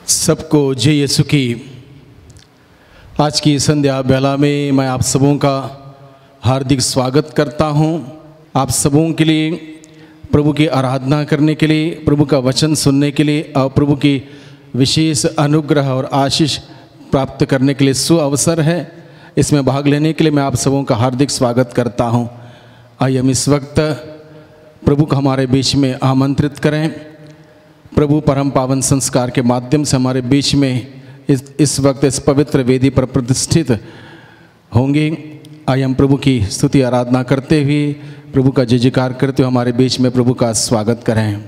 सबको जय यीशु की। आज की संध्या बेला में मैं आप सबों का हार्दिक स्वागत करता हूं। आप सबों के लिए प्रभु की आराधना करने के लिए, प्रभु का वचन सुनने के लिए और प्रभु की विशेष अनुग्रह और आशीष प्राप्त करने के लिए सुअवसर है। इसमें भाग लेने के लिए मैं आप सबों का हार्दिक स्वागत करता हूं। आइए हम इस वक्त प्रभु को हमारे बीच में आमंत्रित करें। प्रभु परम पावन संस्कार के माध्यम से हमारे बीच में इस वक्त इस पवित्र वेदी पर प्रतिष्ठित होंगे। आइए हम प्रभु की स्तुति आराधना करते हुए, प्रभु का जय जयकार करते हुए हमारे बीच में प्रभु का स्वागत करें।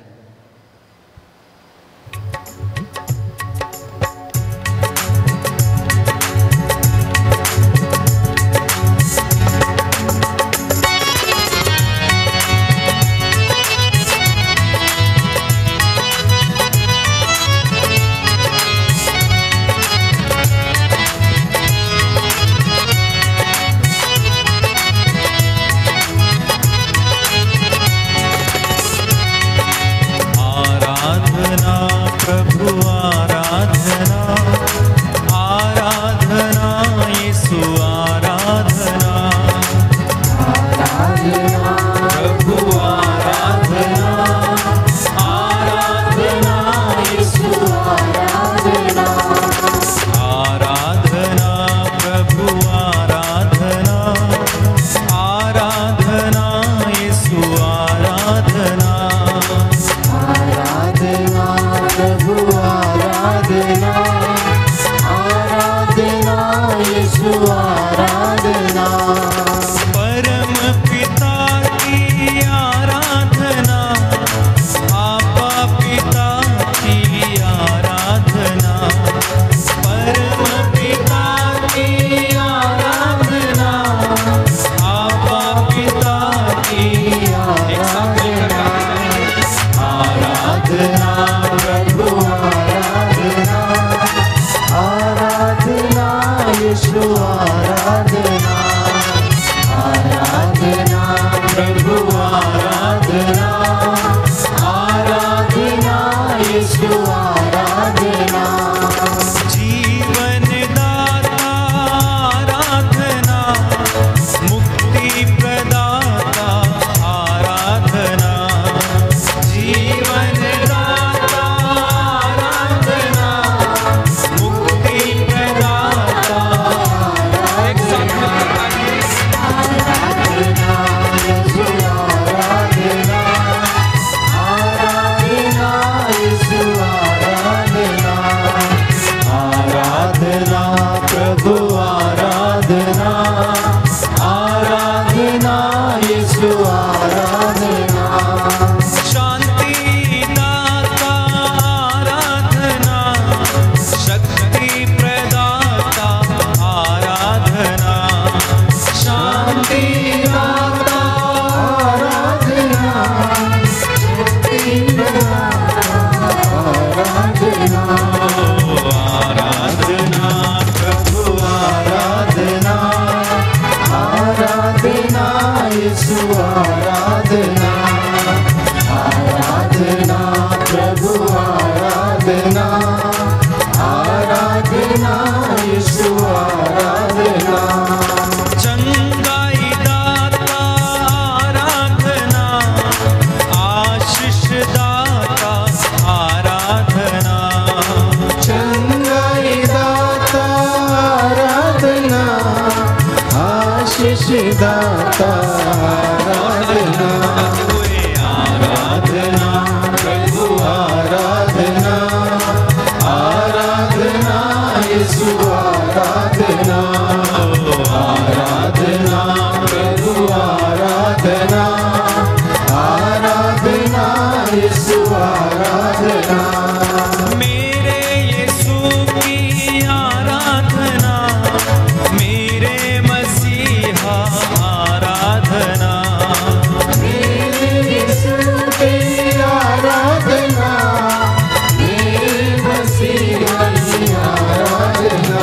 आराधना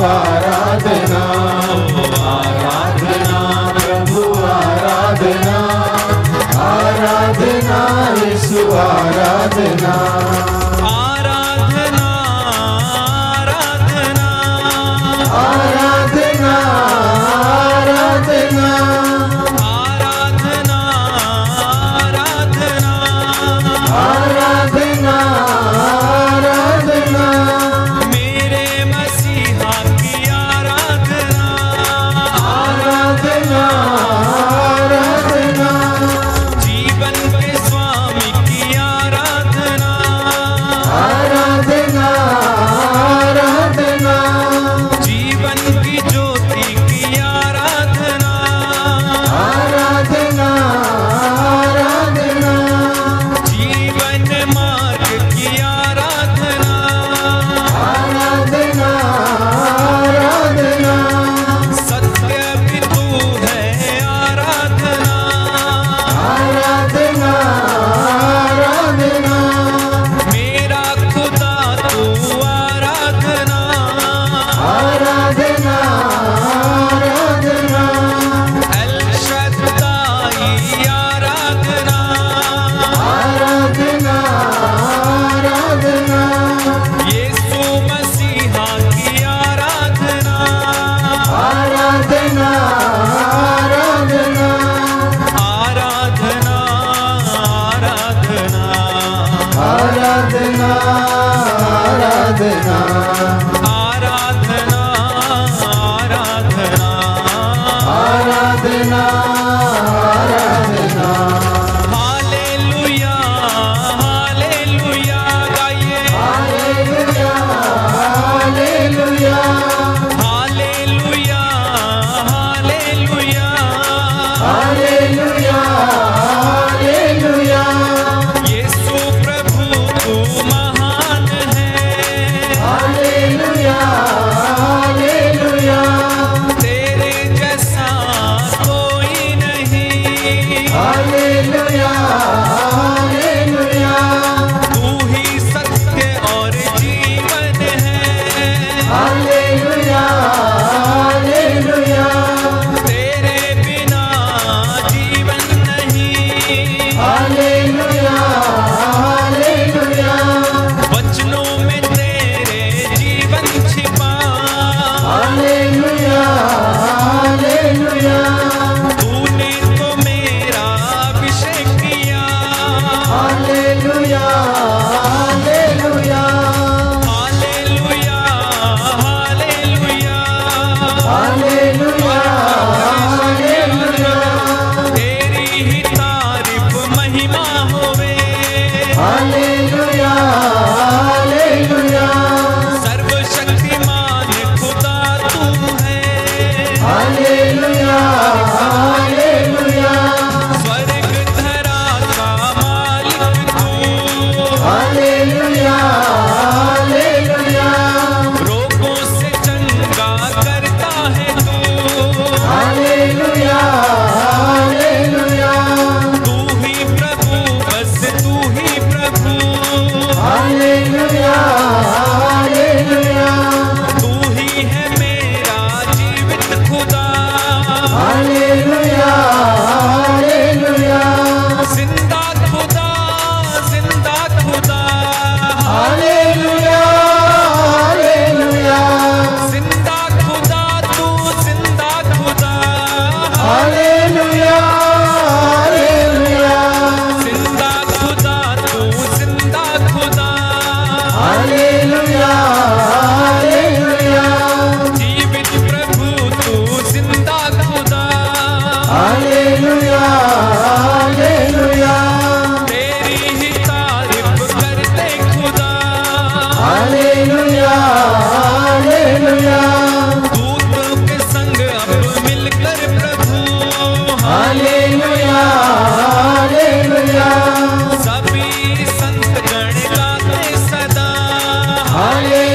आराधना, आराधना प्रभु आराधना, आराधना यीशु आराधना, आराधना आराधना आराधना, आराधना, आराधना आराधना, आराधना, मेरे मसीहा की आराधना, आराधना, आराधना, जीवन के स्वामी की आराधना, आराधना, आराधना, जीवन की ज्योति की आराधना, आराधना, आराधना, जीवन मार्ग की आराधना, आराधना, आराधना, सत्य भी तू है आराधना, आराधना, आराधना, मेरा खुदा तू आराधना, आराधना, आराधना, एल शद्दाई आराधना, आराधना, आराधना, यीशु मसीहा की आराधना, आराधना, आराधना, आराधना आराधना, आराधना, आराधना, आराधना आराधना, आराधना, आराधना, हालेलुया हालेलुया गाइए, hallelujah, hallelujah, hallelujah hallelujah, hallelujah, hallelujah, Yeshu प्रभु तू महान है, हालेलुया, हालेलुया, तेरे जैसा कोई नहीं, हालेलुया, हालेलुया, तू ही सत्य और जीवन है, हालेलुया, हालेलुया, तेरे बिना जीवन नहीं, हालेलुया, हालेलुया, वचनों में तेरे जीवन छिपा, हालेलुया, हालेलुया, तूने तो मेरा अभिषेक किया, hallelujah, hallelujah, hallelujah hallelujah, hallelujah, hallelujah, तेरी ही तारीफ महिमा होवे, हालेलुया, हालेलुया, सर्वशक्तिमान खुदा तू है, हालेलुया, हालेलुया, स्वर्ग धरा का मालिक तू, हालेलुया, हालेलुया, रोगों से चंगा करता है तू, हालेलुया, हालेलुया, तू ही प्रभु बस तू ही प्रभु, हालेलुया, हालेलुया, तू ही है मेरा जीवित खुदा, हालेलुया, हालेलुया, जिंदा खुदा जिंदा खुदा, हालेलुया, हालेलुया, जिंदा खुदा तू जिंदा खुदा, हालेलुया, हालेलुया, जिंदा खुदा तू जिंदा खुदा, हालेलुया, हालेलुया, जीवित प्रभु तू जिंदा खुदा, हालेलुया, हालेलुया, तेरी ही तारीफ करते खुदा, हालेलुया, हालेलुया, दूतों के संग अब मिलकर प्रभु, हालेलुया, हालेलुया, सभी संत गण गाते सदा, हालेलुया,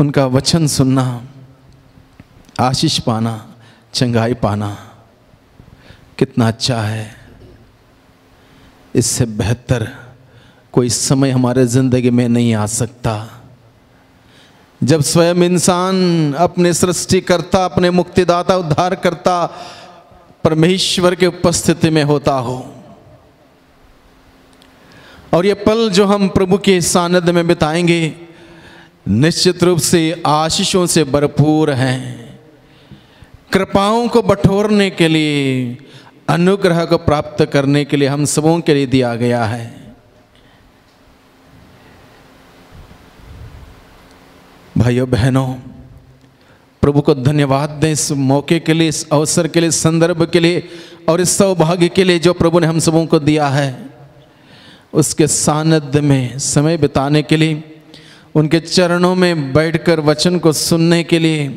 उनका वचन सुनना, आशीष पाना, चंगाई पाना कितना अच्छा है। इससे बेहतर कोई समय हमारे ज़िंदगी में नहीं आ सकता, जब स्वयं इंसान अपने सृष्टिकर्ता, अपने मुक्तिदाता, उद्धारकर्ता परमेश्वर के उपस्थिति में होता हो। और ये पल जो हम प्रभु के सानिध्य में बिताएंगे निश्चित रूप से आशीषों से भरपूर हैं। कृपाओं को बटोरने के लिए, अनुग्रह को प्राप्त करने के लिए हम सबों के लिए दिया गया है। भाइयों बहनों, प्रभु को धन्यवाद दें इस मौके के लिए, इस अवसर के लिए, इस संदर्भ के लिए और इस सौभाग्य के लिए जो प्रभु ने हम सबों को दिया है। उसके सानिध्य में समय बिताने के लिए, उनके चरणों में बैठकर वचन को सुनने के लिए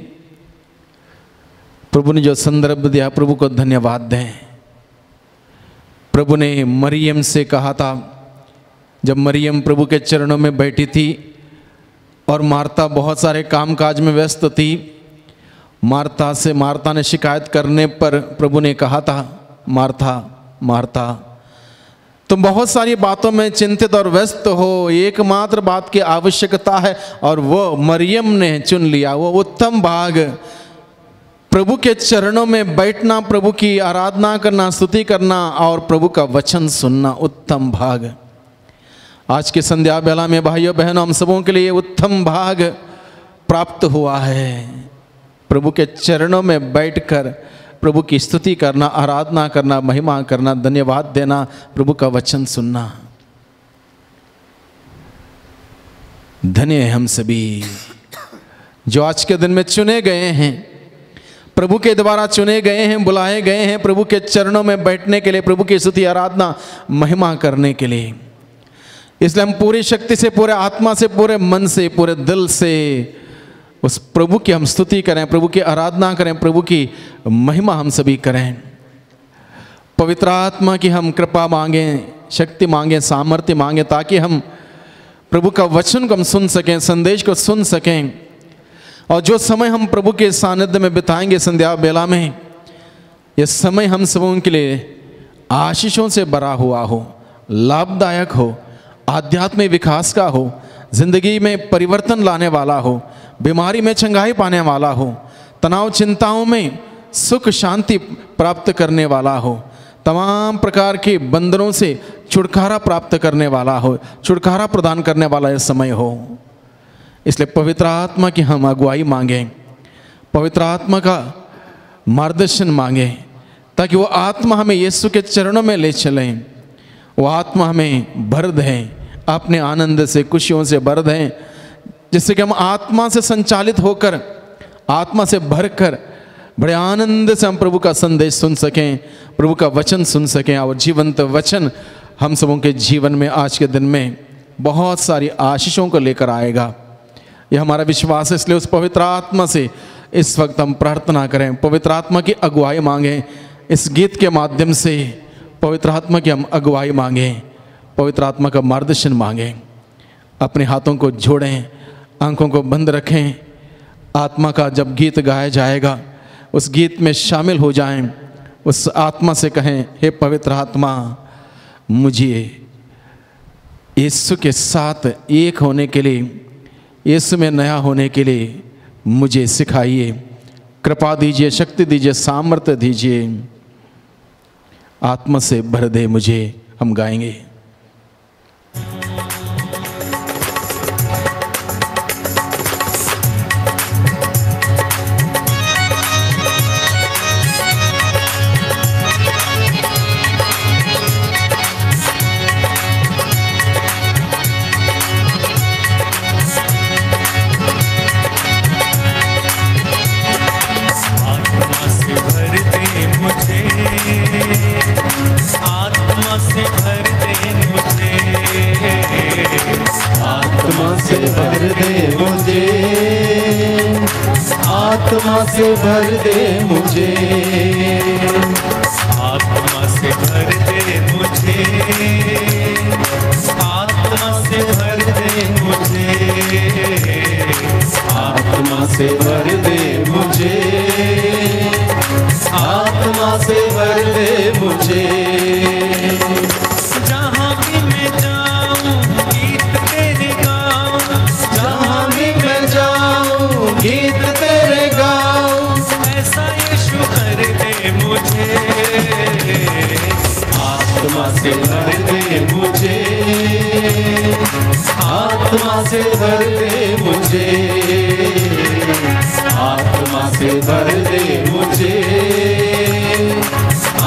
प्रभु ने जो संदर्भ दिया, प्रभु को धन्यवाद दें। प्रभु ने मरियम से कहा था, जब मरियम प्रभु के चरणों में बैठी थी और मार्ता बहुत सारे कामकाज में व्यस्त थी, मार्ता ने शिकायत करने पर प्रभु ने कहा था, मार्ता मार्ता तुम बहुत सारी बातों में चिंतित और व्यस्त हो, एकमात्र बात की आवश्यकता है और वो मरियम ने चुन लिया, वो उत्तम भाग, प्रभु के चरणों में बैठना, प्रभु की आराधना करना, स्तुति करना और प्रभु का वचन सुनना, उत्तम भाग। आज की संध्या बेला में भाइयों बहनों, हम सबों के लिए उत्तम भाग प्राप्त हुआ है। प्रभु के चरणों में बैठकर प्रभु की स्तुति करना, आराधना करना, महिमा करना, धन्यवाद देना, प्रभु का वचन सुनना। धन्य है हम सभी जो आज के दिन में चुने गए हैं, प्रभु के द्वारा चुने गए हैं, बुलाए गए हैं प्रभु के चरणों में बैठने के लिए, प्रभु की स्तुति, आराधना, महिमा करने के लिए। इसलिए हम पूरी शक्ति से, पूरे आत्मा से, पूरे मन से, पूरे दिल से उस प्रभु की हम स्तुति करें, प्रभु की आराधना करें, प्रभु की महिमा हम सभी करें। पवित्र आत्मा की हम कृपा मांगें, शक्ति मांगें, सामर्थ्य मांगें, ताकि हम प्रभु का वचन को हम सुन सकें, संदेश को सुन सकें। और जो समय हम प्रभु के सानिध्य में बिताएंगे संध्या बेला में, यह समय हम सबों के लिए आशीषों से भरा हुआ हो, लाभदायक हो, आध्यात्मिक विकास का हो, जिंदगी में परिवर्तन लाने वाला हो, बीमारी में चंगाई पाने वाला हो, तनाव चिंताओं में सुख शांति प्राप्त करने वाला हो, तमाम प्रकार के बंधनों से छुटकारा प्राप्त करने वाला हो, छुटकारा प्रदान करने वाला यह समय हो। इसलिए पवित्र आत्मा की हम अगुवाई मांगें, पवित्र आत्मा का मार्गदर्शन मांगें, ताकि वो आत्मा हमें यीशु के चरणों में ले चलें, वो आत्मा हमें भर दें, अपने आनंद से, खुशियों से भर दें, जिससे कि हम आत्मा से संचालित होकर, आत्मा से भरकर बड़े आनंद से हम प्रभु का संदेश सुन सकें, प्रभु का वचन सुन सकें। और जीवंत वचन हम सबों के जीवन में आज के दिन में बहुत सारी आशीषों को लेकर आएगा, यह हमारा विश्वास है। इसलिए उस पवित्र आत्मा से इस वक्त हम प्रार्थना करें, पवित्र आत्मा की अगुवाई मांगें। इस गीत के माध्यम से पवित्र आत्मा की हम अगुवाई मांगें, पवित्र आत्मा का मार्गदर्शन मांगें। अपने हाथों को जोड़ें, आंखों को बंद रखें। आत्मा का जब गीत गाया जाएगा, उस गीत में शामिल हो जाएं, उस आत्मा से कहें, हे पवित्र आत्मा, मुझे यीशु के साथ एक होने के लिए, यीशु में नया होने के लिए मुझे सिखाइए, कृपा दीजिए, शक्ति दीजिए, सामर्थ्य दीजिए, आत्मा से भर दे मुझे। हम गाएंगे। आत्मा से भर दे मुझे, आत्मा से भर दे मुझे, आत्मा से भर दे मुझे, आत्मा से भर दे मुझे, आत्मा से भर दे मुझे, से भर दे मुझे, आत्मा से भर दे मुझे। जहाँ भी मैं जाऊँ गीत तेरे गाऊँ, जहाँ भी मैं जाऊँ गीत तेरे गाऊँ, ऐसा यीशु कर दे मुझे। आत्मा से भर दे मुझे, आत्मा से भर दे मुझे, आत्मा से भर दे मुझे,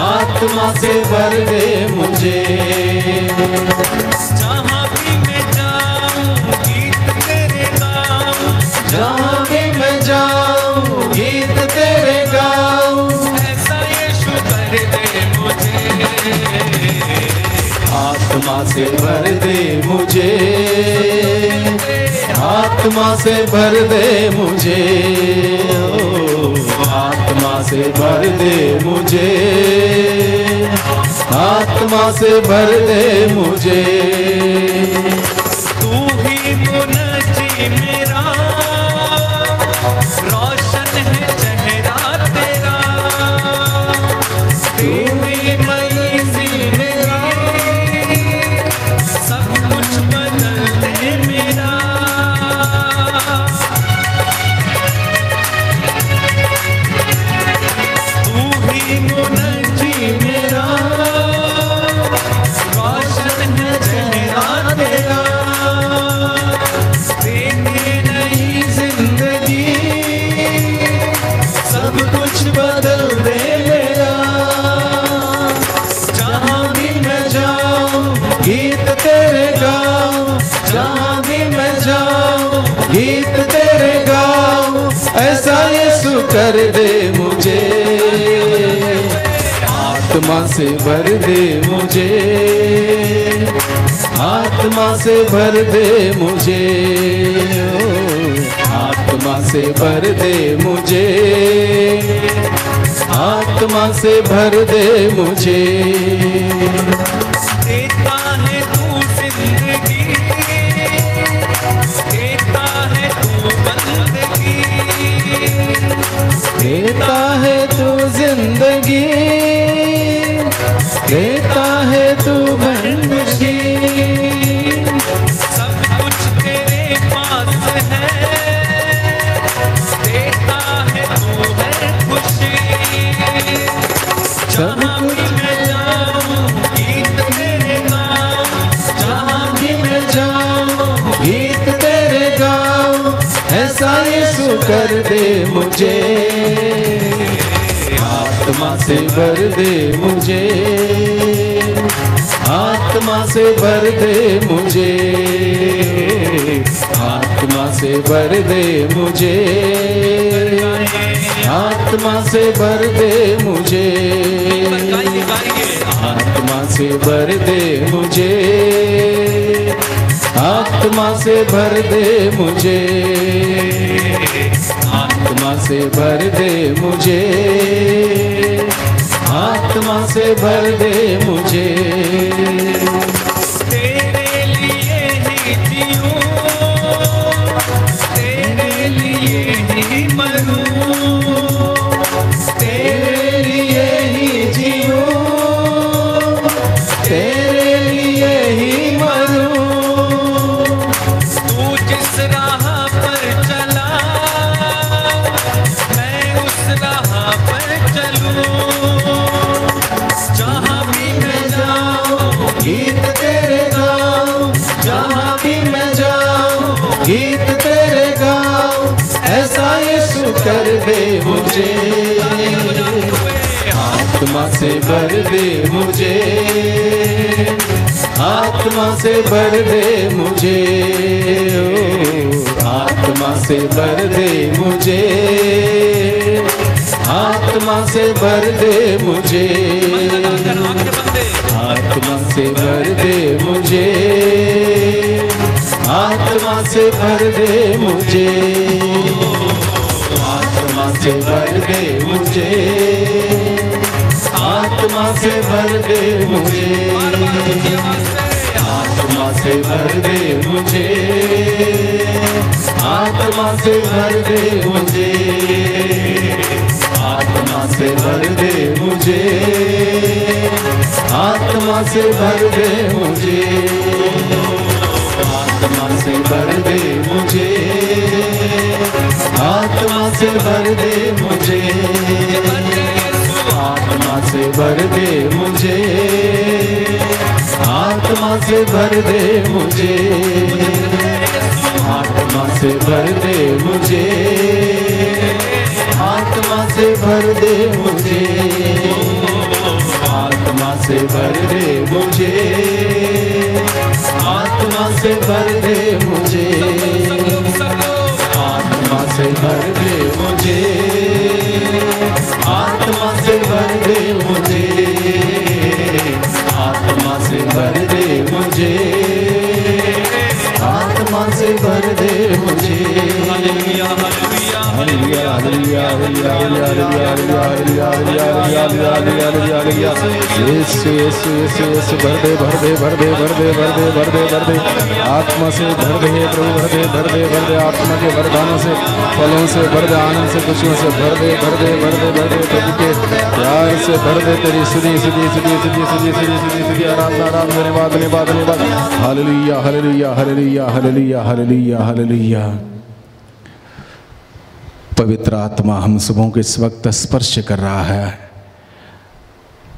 आत्मा से भर दे मुझे। जहाँ भी मैं जाऊँ गीत तेरे गाऊँ, जहाँ भी मैं जाऊँ गीत तेरे गाऊँ, ऐसा यीशु कर दे मुझे। आत्मा से भर दे मुझे, आत्मा से भर दे मुझे, ओ, आत्मा से भर दे मुझे, आत्मा से भर दे मुझे। तू ही मुनजी मेरा, रोशन है चेहरा तेरा, तू ही मई सी मेरा, सब कुछ बदल दे मेरा। तू ही मुनजी मेरा, रोशन है चेहरा तेरा, देखे नई जिंदगी, सब कुछ बदल दे मेरा। जहाँ भी मैं जाऊँ गीत तेरे गाऊँ, जहाँ भी मैं जाऊँ गीत तेरे गाऊँ, ऐसा यीशु कर दे मुझे। आत्मा से भर दे मुझे, आत्मा से भर दे मुझे, ओ, आत्मा से भर दे मुझे, आत्मा से भर दे मुझे। देता है तू जिंदगी, देता है तू बंदगी, देता है तू जिंदगी, देता है तू बंदगी, सब कुछ तेरे पास है, देता है तू है खुशी। जहाँ भी मैं जाऊँ गीत तेरे गाऊँ, जहाँ भी मैं जाऊँ गीत तेरे गाऊँ, ऐसा यीशु कर दे मुझे। आत्मा से भर दे मुझे, आत्मा से भर दे मुझे, आत्मा से भर दे मुझे, आत्मा से भर दे मुझे, आत्मा से भर दे मुझे, आत्मा से भर दे मुझे, आत्मा से भर दे मुझे, आत्मा से भर दे मुझे। तेरे लिए ही जीऊँ, तेरे लिए ही मरूँ, तेरे लिए ही जीऊँ, तेरे लिए ही मरूँ, तू जिस राह पर चला मैं उस राह पर चलूँ। जहाँ भी मैं जाऊँ गीत तेरे गाऊँ, जहाँ भी मैं जाऊँ गीत तेरे गाऊँ, ऐसा यीशु कर दे मुझे। आत्मा से भर दे मुझे, आत्मा से भर दे मुझे, ओ, आत्मा से भर दे मुझे, आत्मा से भर दे मुझे, आत्मा से भर दे मुझे, आत्मा से भर दे मुझे, आत्मा से भर दे मुझे, आत्मा से भर दे मुझे, आत्मा से भर दे मुझे, आत्मा आत्मा से भर दे मुझे, आत्मा से भर दे मुझे, आत्मा से भर दे मुझे, आत्मा से भर दे मुझे, आत्मा से भर दे मुझे, आत्मा से भर दे मुझे, आत्मा से भर दे मुझे, आत्मा से भर दे मुझे, आत्मा से भर दे मुझे, आत्मा से भर दे मुझे, आत्मा से भर दे मुझे, आत्मा से भर दे मुझे, आत्मा से भर दे मुझे, आत्मा से भर दे मुझे, आत्मा से भर दे मुझे। Hallelujah hallelujah hallelujah hallelujah hallelujah hallelujah hallelujah hallelujah. Yeshu Yeshu Yeshu Yeshu भर दे भर दे भर दे भर दे भर दे भर दे भर दे, आत्मा से भर दे प्रभु, भर दे भर दे भर दे, आत्मा के वरदानों से, फलों से भर दे, आनंद से, खुशियों से भर दे भर दे भर दे भर दे, प्रभु के प्यार से भर दे, तेरी स्तुति स्तुति स्तुति स्तुति स्तुति स्तुति स्तुति आराधना आराधना, धन्यवाद धन्यवाद धन्यवाद। Hallelujah hallelujah hallelujah hallelujah hallelujah hallelujah. पवित्र आत्मा हम सबों को इस वक्त स्पर्श कर रहा है।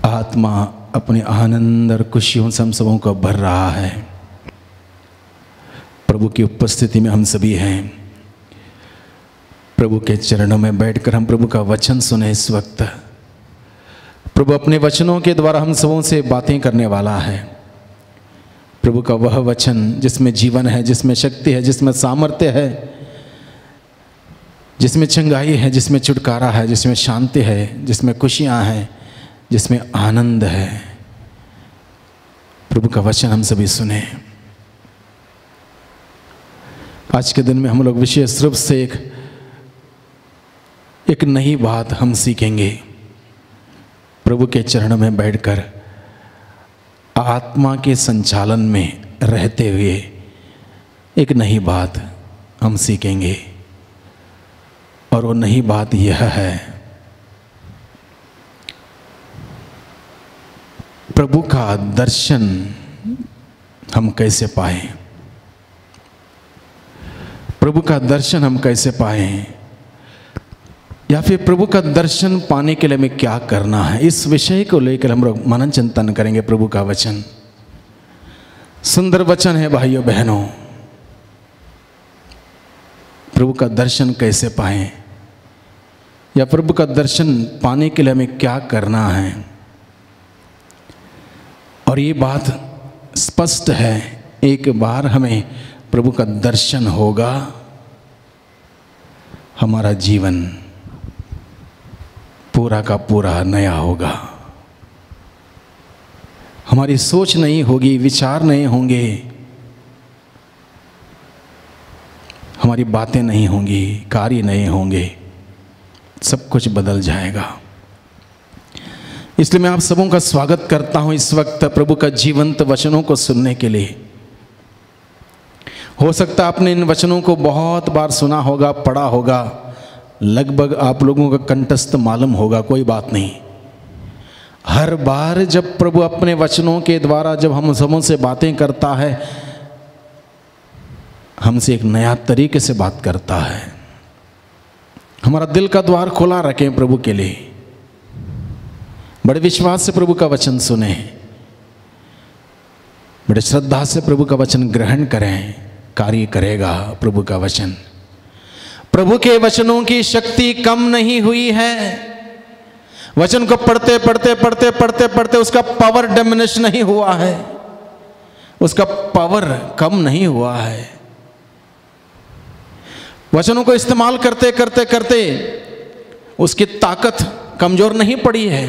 आत्मा अपने आनंद और खुशियों से हम सबों को भर रहा है। प्रभु की उपस्थिति में हम सभी हैं। प्रभु के चरणों में बैठकर हम प्रभु का वचन सुने इस वक्त। प्रभु अपने वचनों के द्वारा हम सबों से बातें करने वाला है। प्रभु का वह वचन जिसमें जीवन है, जिसमें शक्ति है, जिसमें सामर्थ्य है, जिसमें चंगाई है, जिसमें छुटकारा है, जिसमें शांति है, जिसमें खुशियाँ हैं, जिसमें आनंद है। प्रभु का वचन हम सभी सुने। आज के दिन में हम लोग विशेष रूप से एक नई बात हम सीखेंगे। प्रभु के चरणों में बैठकर आत्मा के संचालन में रहते हुए एक नई बात हम सीखेंगे, और वो नई बात यह है, प्रभु का दर्शन हम कैसे पाएं। प्रभु का दर्शन हम कैसे पाएं, या फिर प्रभु का दर्शन पाने के लिए हमें क्या करना है, इस विषय को लेकर हम लोग मनन चिंतन करेंगे। प्रभु का वचन सुंदर वचन है भाइयों बहनों। प्रभु का दर्शन कैसे पाएं, या प्रभु का दर्शन पाने के लिए हमें क्या करना है। और ये बात स्पष्ट है, एक बार हमें प्रभु का दर्शन होगा, हमारा जीवन पूरा का पूरा नया होगा। हमारी सोच नहीं होगी, विचार नहीं होंगे, हमारी बातें नहीं होंगी, कार्य नहीं होंगे, सब कुछ बदल जाएगा। इसलिए मैं आप सबों का स्वागत करता हूं इस वक्त प्रभु का जीवंत वचनों को सुनने के लिए। हो सकता है आपने इन वचनों को बहुत बार सुना होगा, पढ़ा होगा, लगभग आप लोगों का कंठस्थ मालूम होगा, कोई बात नहीं। हर बार जब प्रभु अपने वचनों के द्वारा जब हम सबों से बातें करता है, हमसे एक नया तरीके से बात करता है। हमारा दिल का द्वार खुला रखें प्रभु के लिए, बड़े विश्वास से प्रभु का वचन सुने, बड़े श्रद्धा से प्रभु का वचन ग्रहण करें। कार्य करेगा प्रभु का वचन। प्रभु के वचनों की शक्ति कम नहीं हुई है। वचन को पढ़ते पढ़ते पढ़ते पढ़ते पढ़ते उसका पावर डिमिनिश नहीं हुआ है, उसका पावर कम नहीं हुआ है। वचनों को इस्तेमाल करते करते करते उसकी ताकत कमजोर नहीं पड़ी है।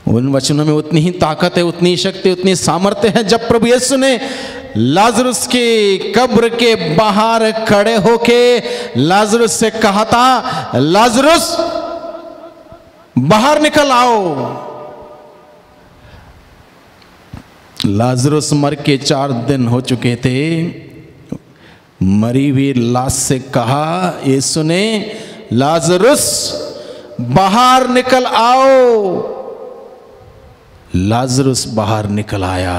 उन वचनों में उतनी ही ताकत है, उतनी शक्ति, उतनी सामर्थ्य है। जब प्रभु यीशु ने लाजरुस के कब्र के बाहर खड़े होके लाजरुस से कहा था, लाजरुस बाहर निकल आओ। लाजरुस मर के 4 दिन हो चुके थे। मरी हुई लाश से कहा, यीशु ने, लाजरुस बाहर निकल आओ। लाजरुस बाहर निकल आया।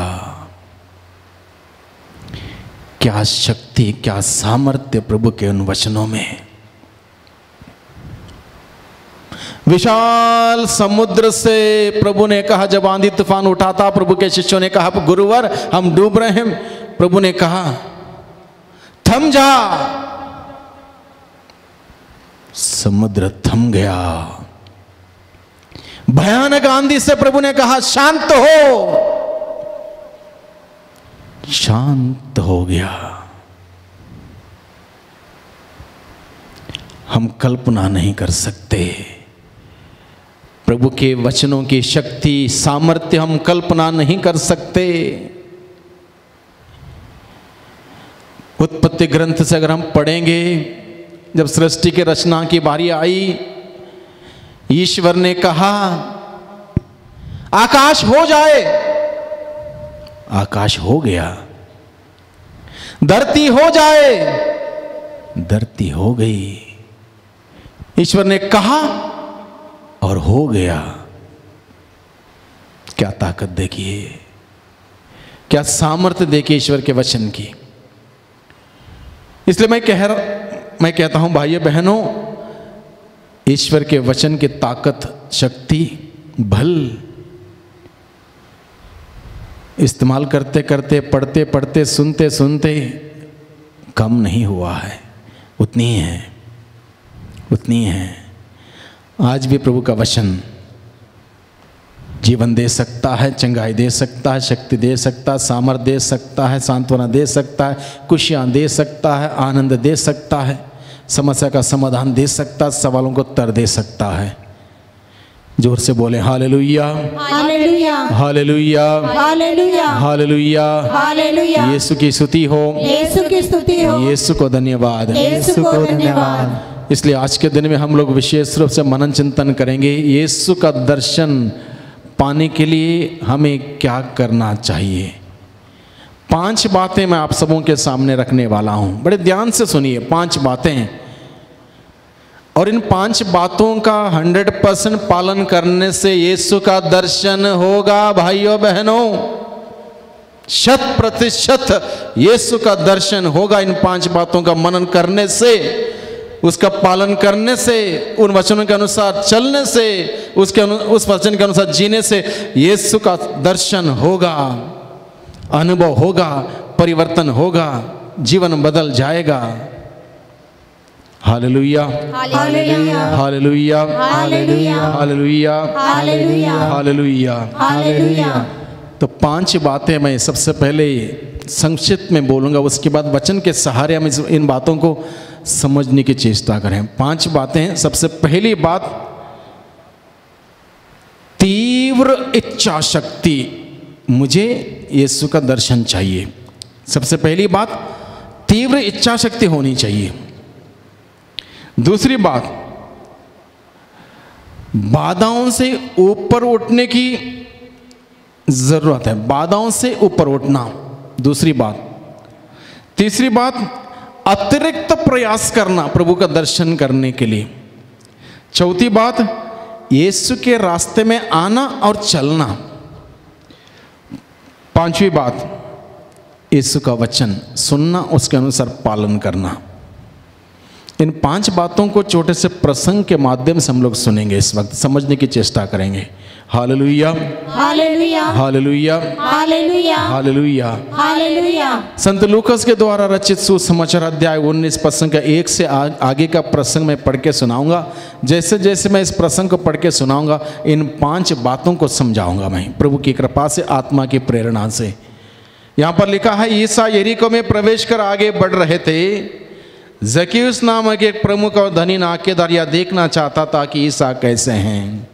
क्या शक्ति, क्या सामर्थ्य प्रभु के उन वचनों में। विशाल समुद्र से प्रभु ने कहा, जब आंधी तूफान उठा था, प्रभु के शिष्यों ने कहा, गुरुवर हम डूब रहे हैं। प्रभु ने कहा, थम जा। समुद्र थम गया। भयानक आंधी से प्रभु ने कहा, शांत हो। शांत हो गया। हम कल्पना नहीं कर सकते प्रभु के वचनों की शक्ति, सामर्थ्य हम कल्पना नहीं कर सकते। उत्पत्ति ग्रंथ से अगर हम पढ़ेंगे, जब सृष्टि की रचना की बारी आई, ईश्वर ने कहा, आकाश हो जाए। आकाश हो गया। धरती हो जाए। धरती हो गई। ईश्वर ने कहा और हो गया। क्या ताकत देखिए, क्या सामर्थ्य देखिए ईश्वर के वचन की। इसलिए मैं कहता हूं भाइयों बहनों, ईश्वर के वचन की ताकत, शक्ति, बल इस्तेमाल करते करते, पढ़ते पढ़ते, सुनते सुनते कम नहीं हुआ है, उतनी ही है, उतनी है। आज भी प्रभु का वचन जीवन दे सकता है, चंगाई दे सकता है, शक्ति दे सकता है, सामर्थ्य दे सकता है, सांत्वना दे सकता है, खुशियाँ दे सकता है, आनंद दे सकता है, समस्या का समाधान दे सकता है, सवालों को उत्तर दे सकता है। जोर से बोले hallelujah, hallelujah, hallelujah, hallelujah, hallelujah, hallelujah. Yeshu की स्तुति हो, यीशु की स्तुति हो, यीशु को धन्यवाद। यीशु को धन्यवाद। इसलिए आज के दिन में हम लोग विशेष रूप से मनन चिंतन करेंगे, यीशु का दर्शन पाने के लिए हमें क्या करना चाहिए। 5 बातें मैं आप सबों के सामने रखने वाला हूं, बड़े ध्यान से सुनिए। 5 बातें, और इन 5 बातों का 100% पालन करने से यीशु का दर्शन होगा। भाइयों बहनों, 100% यीशु का दर्शन होगा इन 5 बातों का मनन करने से, उसका पालन करने से, उन वचनों के अनुसार चलने से, उस वचन के अनुसार जीने से यीशु का दर्शन होगा, अनुभव होगा, परिवर्तन होगा, जीवन बदल जाएगा। Hallelujah, hallelujah, hallelujah, hallelujah, hallelujah, hallelujah, hallelujah, hallelujah. तो 5 बातें मैं सबसे पहले संक्षिप्त में बोलूंगा, उसके बाद वचन के सहारे हम इन बातों को समझने की चेष्टा करें। 5 बातें। सबसे पहली बात, तीव्र इच्छा शक्ति। मुझे यीशु का दर्शन चाहिए। सबसे पहली बात, तीव्र इच्छा शक्ति होनी चाहिए। दूसरी बात, बाधाओं से ऊपर उठने की जरूरत है, बाधाओं से ऊपर उठना, दूसरी बात। तीसरी बात, अतिरिक्त प्रयास करना प्रभु का दर्शन करने के लिए। चौथी बात, यीशु के रास्ते में आना और चलना। पांचवी बात, यीशु का वचन सुनना, उसके अनुसार पालन करना। इन 5 बातों को छोटे से प्रसंग के माध्यम से हम लोग सुनेंगे, इस वक्त समझने की चेष्टा करेंगे। Hallelujah, hallelujah, hallelujah, hallelujah, hallelujah. Hallelujah. संत लूकास के द्वारा रचित सुसमाचार अध्याय 19 प्रसंग का 1 से आगे का प्रसंग मैं पढ़ के सुनाऊंगा। जैसे जैसे मैं इस प्रसंग को पढ़ के सुनाऊंगा, इन 5 बातों को समझाऊंगा मैं प्रभु की कृपा से, आत्मा की प्रेरणा से। यहाँ पर लिखा है, ईसा यरीको में प्रवेश कर आगे बढ़ रहे थे। जक्कैयुस नामक एक प्रमुख और धनी नाकेदार यह देखना चाहता था कि ईसा कैसे हैं।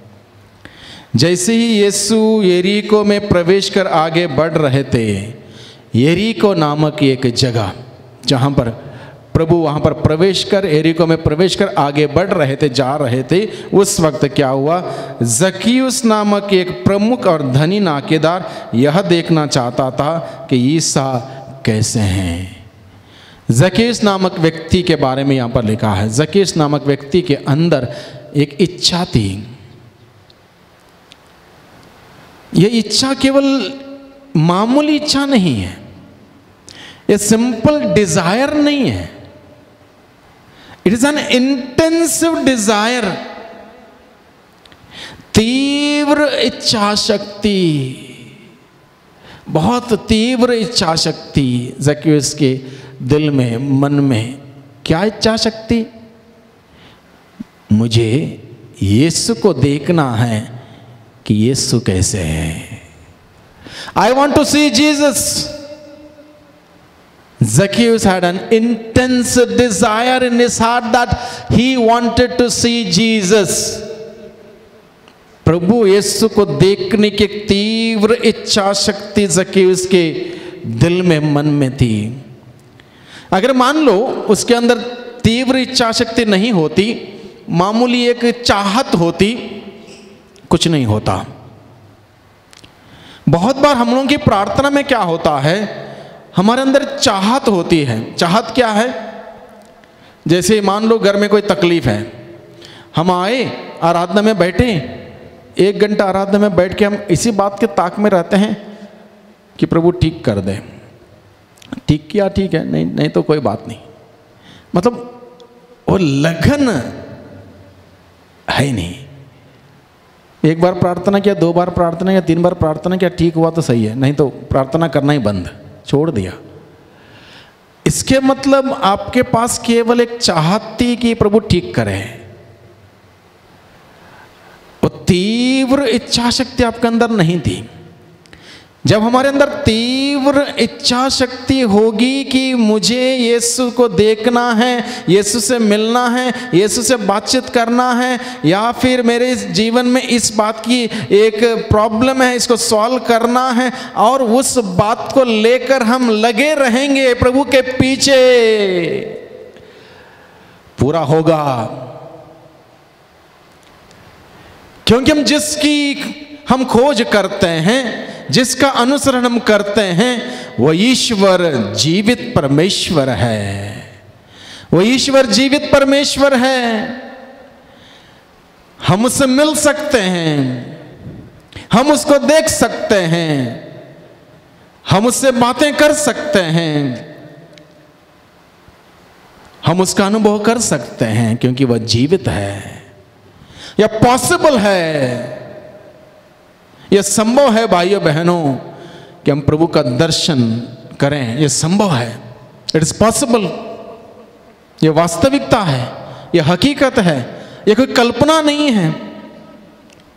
जैसे ही यीशु यरीको में प्रवेश कर आगे बढ़ रहे थे, यरीको नामक एक जगह जहाँ पर प्रभु वहाँ पर प्रवेश कर, यरीको में प्रवेश कर आगे बढ़ रहे थे, जा रहे थे, उस वक्त क्या हुआ, जक्कैयुस नामक एक प्रमुख और धनी नाकेदार यह देखना चाहता था कि ईसा कैसे हैं। जकेस नामक व्यक्ति के बारे में यहां पर लिखा है। जकेस नामक व्यक्ति के अंदर एक इच्छा थी। यह इच्छा केवल मामूली इच्छा नहीं है, यह सिंपल डिजायर नहीं है। It is an intensive desire, तीव्र इच्छा शक्ति, बहुत तीव्र इच्छा शक्ति जकेस के दिल में, मन में। क्या इच्छा शक्ति? मुझे यीशु को देखना है कि यीशु कैसे है। I want to see Jesus. Zacchaeus had an intense desire in his heart that he wanted to see Jesus. प्रभु यीशु को देखने की तीव्र इच्छा शक्ति ज़क्केउस के दिल में, मन में थी। अगर मान लो उसके अंदर तीव्र इच्छा शक्ति नहीं होती, मामूली एक चाहत होती, कुछ नहीं होता। बहुत बार हम लोगों की प्रार्थना में क्या होता है, हमारे अंदर चाहत होती है। चाहत क्या है? जैसे मान लो घर में कोई तकलीफ है, हम आए आराधना में बैठे, 1 घंटा आराधना में बैठ के हम इसी बात के ताक में रहते हैं कि प्रभु ठीक कर दे। ठीक किया, ठीक है, नहीं नहीं तो कोई बात नहीं। मतलब वो लगन है ही नहीं। 1 बार प्रार्थना किया, 2 बार प्रार्थना किया, 3 बार प्रार्थना किया, ठीक हुआ तो सही है, नहीं तो प्रार्थना करना ही बंद, छोड़ दिया। इसके मतलब आपके पास केवल एक चाहत थी कि प्रभु ठीक करे। वो तीव्र इच्छा शक्ति आपके अंदर नहीं थी। जब हमारे अंदर तीव्र इच्छा शक्ति होगी कि मुझे यीशु को देखना है, यीशु से मिलना है, यीशु से बातचीत करना है, या फिर मेरे जीवन में इस बात की एक प्रॉब्लम है, इसको सॉल्व करना है, और उस बात को लेकर हम लगे रहेंगे प्रभु के पीछे, पूरा होगा। क्योंकि हम खोज करते हैं, जिसका अनुसरण हम करते हैं, वो ईश्वर जीवित परमेश्वर है। वो ईश्वर जीवित परमेश्वर है। हम उससे मिल सकते हैं, हम उसको देख सकते हैं, हम उससे बातें कर सकते हैं, हम उसका अनुभव कर सकते हैं, क्योंकि वह जीवित है। यह पॉसिबल है, यह संभव है भाइयों बहनों कि हम प्रभु का दर्शन करें। यह संभव है, इट इज पॉसिबल। यह वास्तविकता है, यह हकीकत है, यह कोई कल्पना नहीं है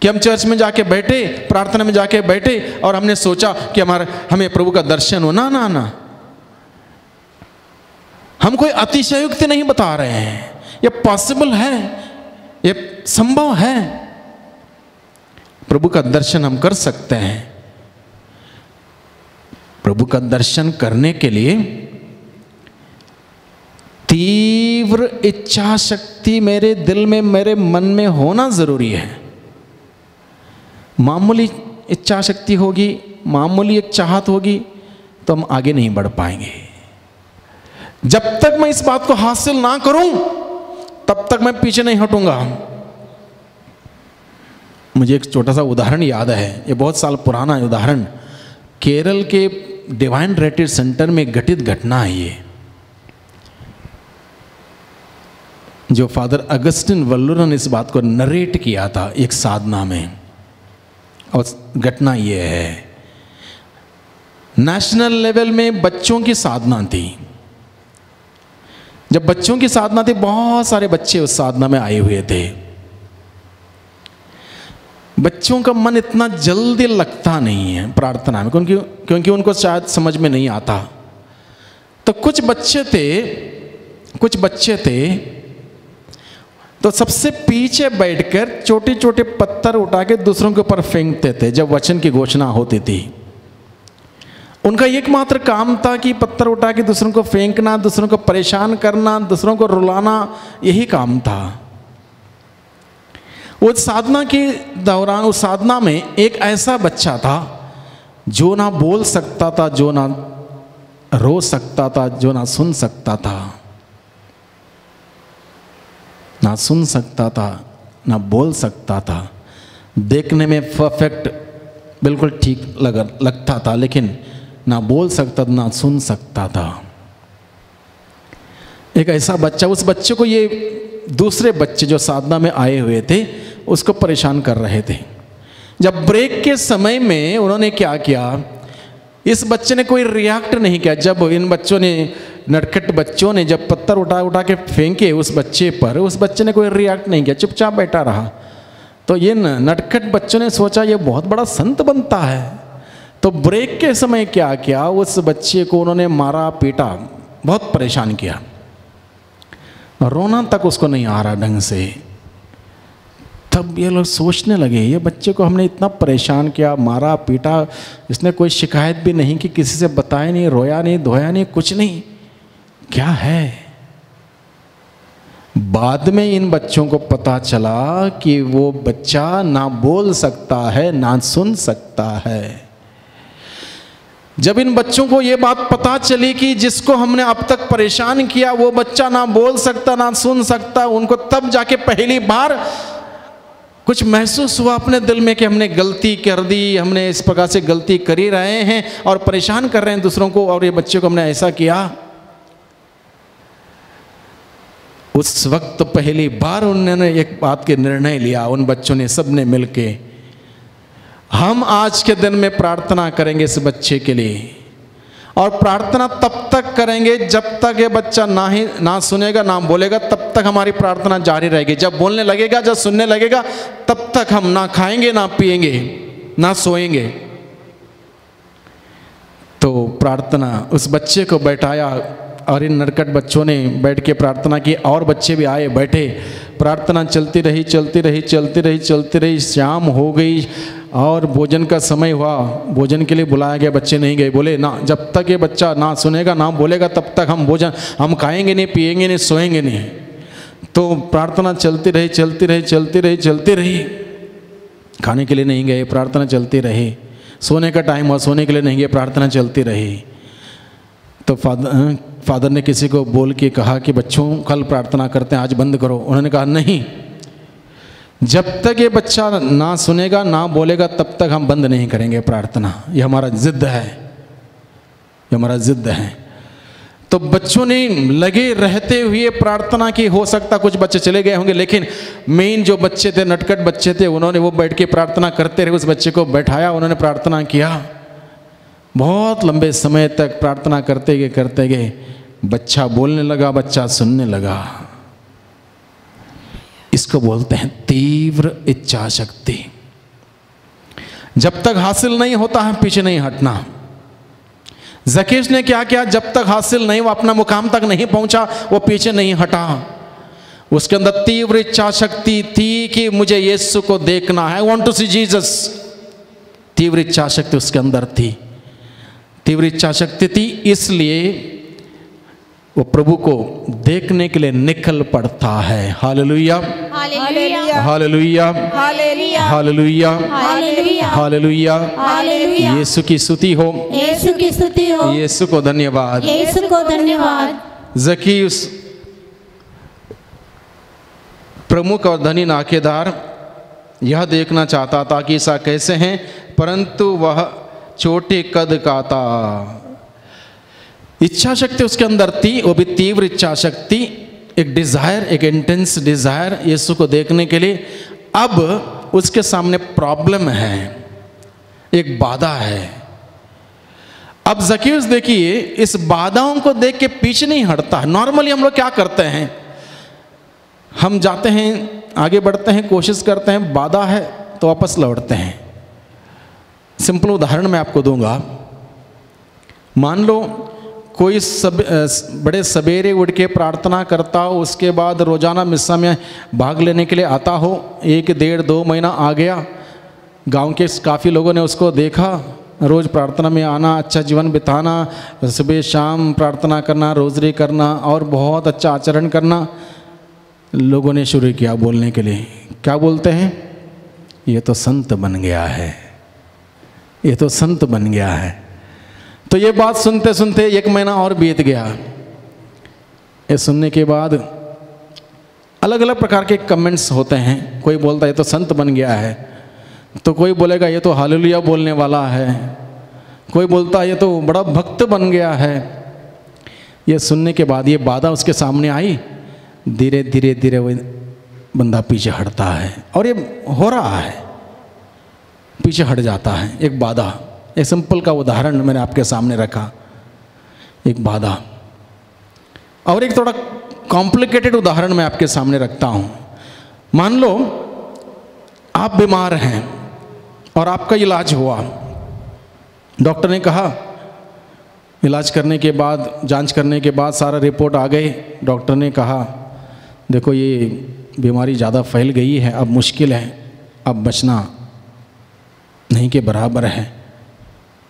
कि हम चर्च में जाके बैठे, प्रार्थना में जाके बैठे और हमने सोचा कि हमें प्रभु का दर्शन हो। ना ना ना, हम कोई अतिशयोक्ति नहीं बता रहे हैं। यह पॉसिबल है, यह संभव है। प्रभु का दर्शन हम कर सकते हैं। प्रभु का दर्शन करने के लिए तीव्र इच्छा शक्ति मेरे दिल में, मेरे मन में होना जरूरी है। मामूली इच्छा शक्ति होगी, मामूली एक चाहत होगी तो हम आगे नहीं बढ़ पाएंगे। जब तक मैं इस बात को हासिल ना करूं तब तक मैं पीछे नहीं हटूंगा। मुझे एक छोटा सा उदाहरण याद है, ये बहुत साल पुराना उदाहरण। केरल के डिवाइन रिट्रीट सेंटर में घटित घटना है ये, जो फादर अगस्टिन वल्लूरा ने इस बात को नरेट किया था एक साधना में। और घटना ये है, नेशनल लेवल में बच्चों की साधना थी। जब बच्चों की साधना थी, बहुत सारे बच्चे उस साधना में आए हुए थे। बच्चों का मन इतना जल्दी लगता नहीं है प्रार्थना में, क्योंकि उनको शायद समझ में नहीं आता। तो कुछ बच्चे थे तो सबसे पीछे बैठकर छोटे छोटे पत्थर उठा के दूसरों के ऊपर फेंकते थे जब वचन की घोषणा होती थी। उनका एकमात्र काम था कि पत्थर उठा के दूसरों को फेंकना, दूसरों को परेशान करना, दूसरों को रुलाना, यही काम था। उस साधना के दौरान, उस साधना में एक ऐसा बच्चा था जो ना बोल सकता था, जो ना रो सकता था, जो ना सुन सकता था, ना सुन सकता था, ना बोल सकता था। देखने में परफेक्ट बिल्कुल ठीक लगता था, लेकिन ना बोल सकता था, ना सुन सकता था। एक ऐसा बच्चा, उस बच्चे को ये दूसरे बच्चे जो साधना में आए हुए थे उसको परेशान कर रहे थे। जब ब्रेक के समय में उन्होंने क्या किया, इस बच्चे ने कोई रिएक्ट नहीं किया। जब इन बच्चों ने, नटखट बच्चों ने जब पत्थर उठा उठा के फेंके उस बच्चे पर, उस बच्चे ने कोई रिएक्ट नहीं किया, चुपचाप बैठा रहा। तो ये नटखट बच्चों ने सोचा ये बहुत बड़ा संत बनता है। तो ब्रेक के समय क्या किया, उस बच्चे को उन्होंने मारा, पीटा, बहुत परेशान किया। रोना तक उसको नहीं आ रहा ढंग से। तब ये लोग सोचने लगे, ये बच्चे को हमने इतना परेशान किया, मारा, पीटा, इसने कोई शिकायत भी नहीं की, किसी से बताया नहीं, रोया नहीं, धोया नहीं, कुछ नहीं, क्या है। बाद में इन बच्चों को पता चला कि वो बच्चा ना बोल सकता है, ना सुन सकता है। जब इन बच्चों को ये बात पता चली कि जिसको हमने अब तक परेशान किया वो बच्चा ना बोल सकता, ना सुन सकता, उनको तब जाके पहली बार कुछ महसूस हुआ अपने दिल में कि हमने गलती कर दी, हमने इस प्रकार से गलती कर ही रहे हैं और परेशान कर रहे हैं दूसरों को, और ये बच्चे को हमने ऐसा किया। उस वक्त पहली बार उन्होंने एक बात के निर्णय लिया, उन बच्चों ने, सब ने मिलके, हम आज के दिन में प्रार्थना करेंगे इस बच्चे के लिए। और प्रार्थना तब तक करेंगे जब तक ये बच्चा ना सुनेगा, ना बोलेगा, तब तक हमारी प्रार्थना जारी रहेगी। जब बोलने लगेगा, जब सुनने लगेगा, तब तक हम ना खाएंगे, ना पिएंगे, ना सोएंगे। तो प्रार्थना, उस बच्चे को बैठाया और इन नरकट बच्चों ने बैठ के प्रार्थना की, और बच्चे भी आए, बैठे, प्रार्थना चलती रही, चलती रही, चलती रही, चलती रही। शाम हो गई और भोजन का समय हुआ, भोजन के लिए बुलाया गया, बच्चे नहीं गए। बोले ना, जब तक ये बच्चा ना सुनेगा, ना बोलेगा, तब तक हम खाएंगे नहीं, पिएंगे नहीं, सोएंगे नहीं। तो प्रार्थना चलती रही, चलती रही, चलती रही, चलती रही। खाने के लिए नहीं गए, प्रार्थना चलती रही। सोने का टाइम हुआ, सोने के लिए नहीं गए, प्रार्थना चलती रही। तो फादर ने किसी को बोल के कहा कि बच्चों कल प्रार्थना करते हैं, आज बंद करो। उन्होंने कहा नहीं, जब तक ये बच्चा ना सुनेगा, ना बोलेगा, तब तक हम बंद नहीं करेंगे प्रार्थना। ये हमारा जिद है, ये हमारा जिद है। तो बच्चों ने लगे रहते हुए प्रार्थना की। हो सकता कुछ बच्चे चले गए होंगे, लेकिन मेन जो बच्चे थे, नटखट बच्चे थे, उन्होंने वो बैठ के प्रार्थना करते रहे। उस बच्चे को बैठाया, उन्होंने प्रार्थना किया। बहुत लंबे समय तक प्रार्थना करते गए बच्चा बोलने लगा, बच्चा सुनने लगा। इसको बोलते हैं तीव्र इच्छा शक्ति। जब तक हासिल नहीं होता है, पीछे नहीं हटना। जकेश ने क्या किया, जब तक हासिल नहीं, वो अपना मुकाम तक नहीं पहुंचा, वो पीछे नहीं हटा। उसके अंदर तीव्र इच्छा शक्ति थी कि मुझे यीशु को देखना है, I want to see Jesus. तीव्र इच्छा शक्ति उसके अंदर थी, तीव्र इच्छा शक्ति थी, इसलिए वो प्रभु को देखने के लिए निकल पड़ता है। Hallelujah, hallelujah, hallelujah, hallelujah, hallelujah, hallelujah, hallelujah. Hallelujah. Yeshu की स्तुति हो, यीशु की स्तुति हो, यीशु को धन्यवाद। यीशु को धन्यवाद। जकीयुस प्रमुख और धनी नाकेदार यह देखना चाहता था कि ईसा कैसे हैं, परंतु वह छोटे कद का था। इच्छा शक्ति उसके अंदर थी, वो भी तीव्र इच्छा शक्ति, एक डिजायर, एक इंटेंस डिजायर यीशु को देखने के लिए। अब उसके सामने प्रॉब्लम है, एक बाधा है। अब जकीयुस देखिए, इस बाधाओं को देख के पीछे नहीं हटता। नॉर्मली हम लोग क्या करते हैं, हम जाते हैं, आगे बढ़ते हैं, कोशिश करते हैं, बाधा है तो वापस लौटते हैं। सिंपल उदाहरण मैं आपको दूंगा। मान लो कोई बड़े सवेरे उठ के प्रार्थना करता हो, उसके बाद रोजाना मिस्सा में भाग लेने के लिए आता हो, 1 डेढ़ 2 महीना आ गया, गांव के काफ़ी लोगों ने उसको देखा, रोज़ प्रार्थना में आना, अच्छा जीवन बिताना, सुबह शाम प्रार्थना करना, रोज़री करना और बहुत अच्छा आचरण करना। लोगों ने शुरू किया बोलने के लिए, क्या बोलते हैं, ये तो संत बन गया है, ये तो संत बन गया है। तो ये बात सुनते सुनते 1 महीना और बीत गया। ये सुनने के बाद अलग अलग प्रकार के कमेंट्स होते हैं। कोई बोलता है ये तो संत बन गया है, तो कोई बोलेगा ये तो हालेलुया बोलने वाला है, कोई बोलता है ये तो बड़ा भक्त बन गया है। ये सुनने के बाद ये बाधा उसके सामने आई, धीरे धीरे धीरे वो बंदा पीछे हटता है, और ये हो रहा है, पीछे हट जाता है। एक बाधा, एक सिंपल का उदाहरण मैंने आपके सामने रखा, एक बाधा। और एक थोड़ा कॉम्प्लिकेटेड उदाहरण मैं आपके सामने रखता हूँ। मान लो आप बीमार हैं और आपका इलाज हुआ, डॉक्टर ने कहा, इलाज करने के बाद, जांच करने के बाद सारा रिपोर्ट आ गई, डॉक्टर ने कहा देखो ये बीमारी ज़्यादा फैल गई है, अब मुश्किल है, अब बचना नहीं के बराबर है,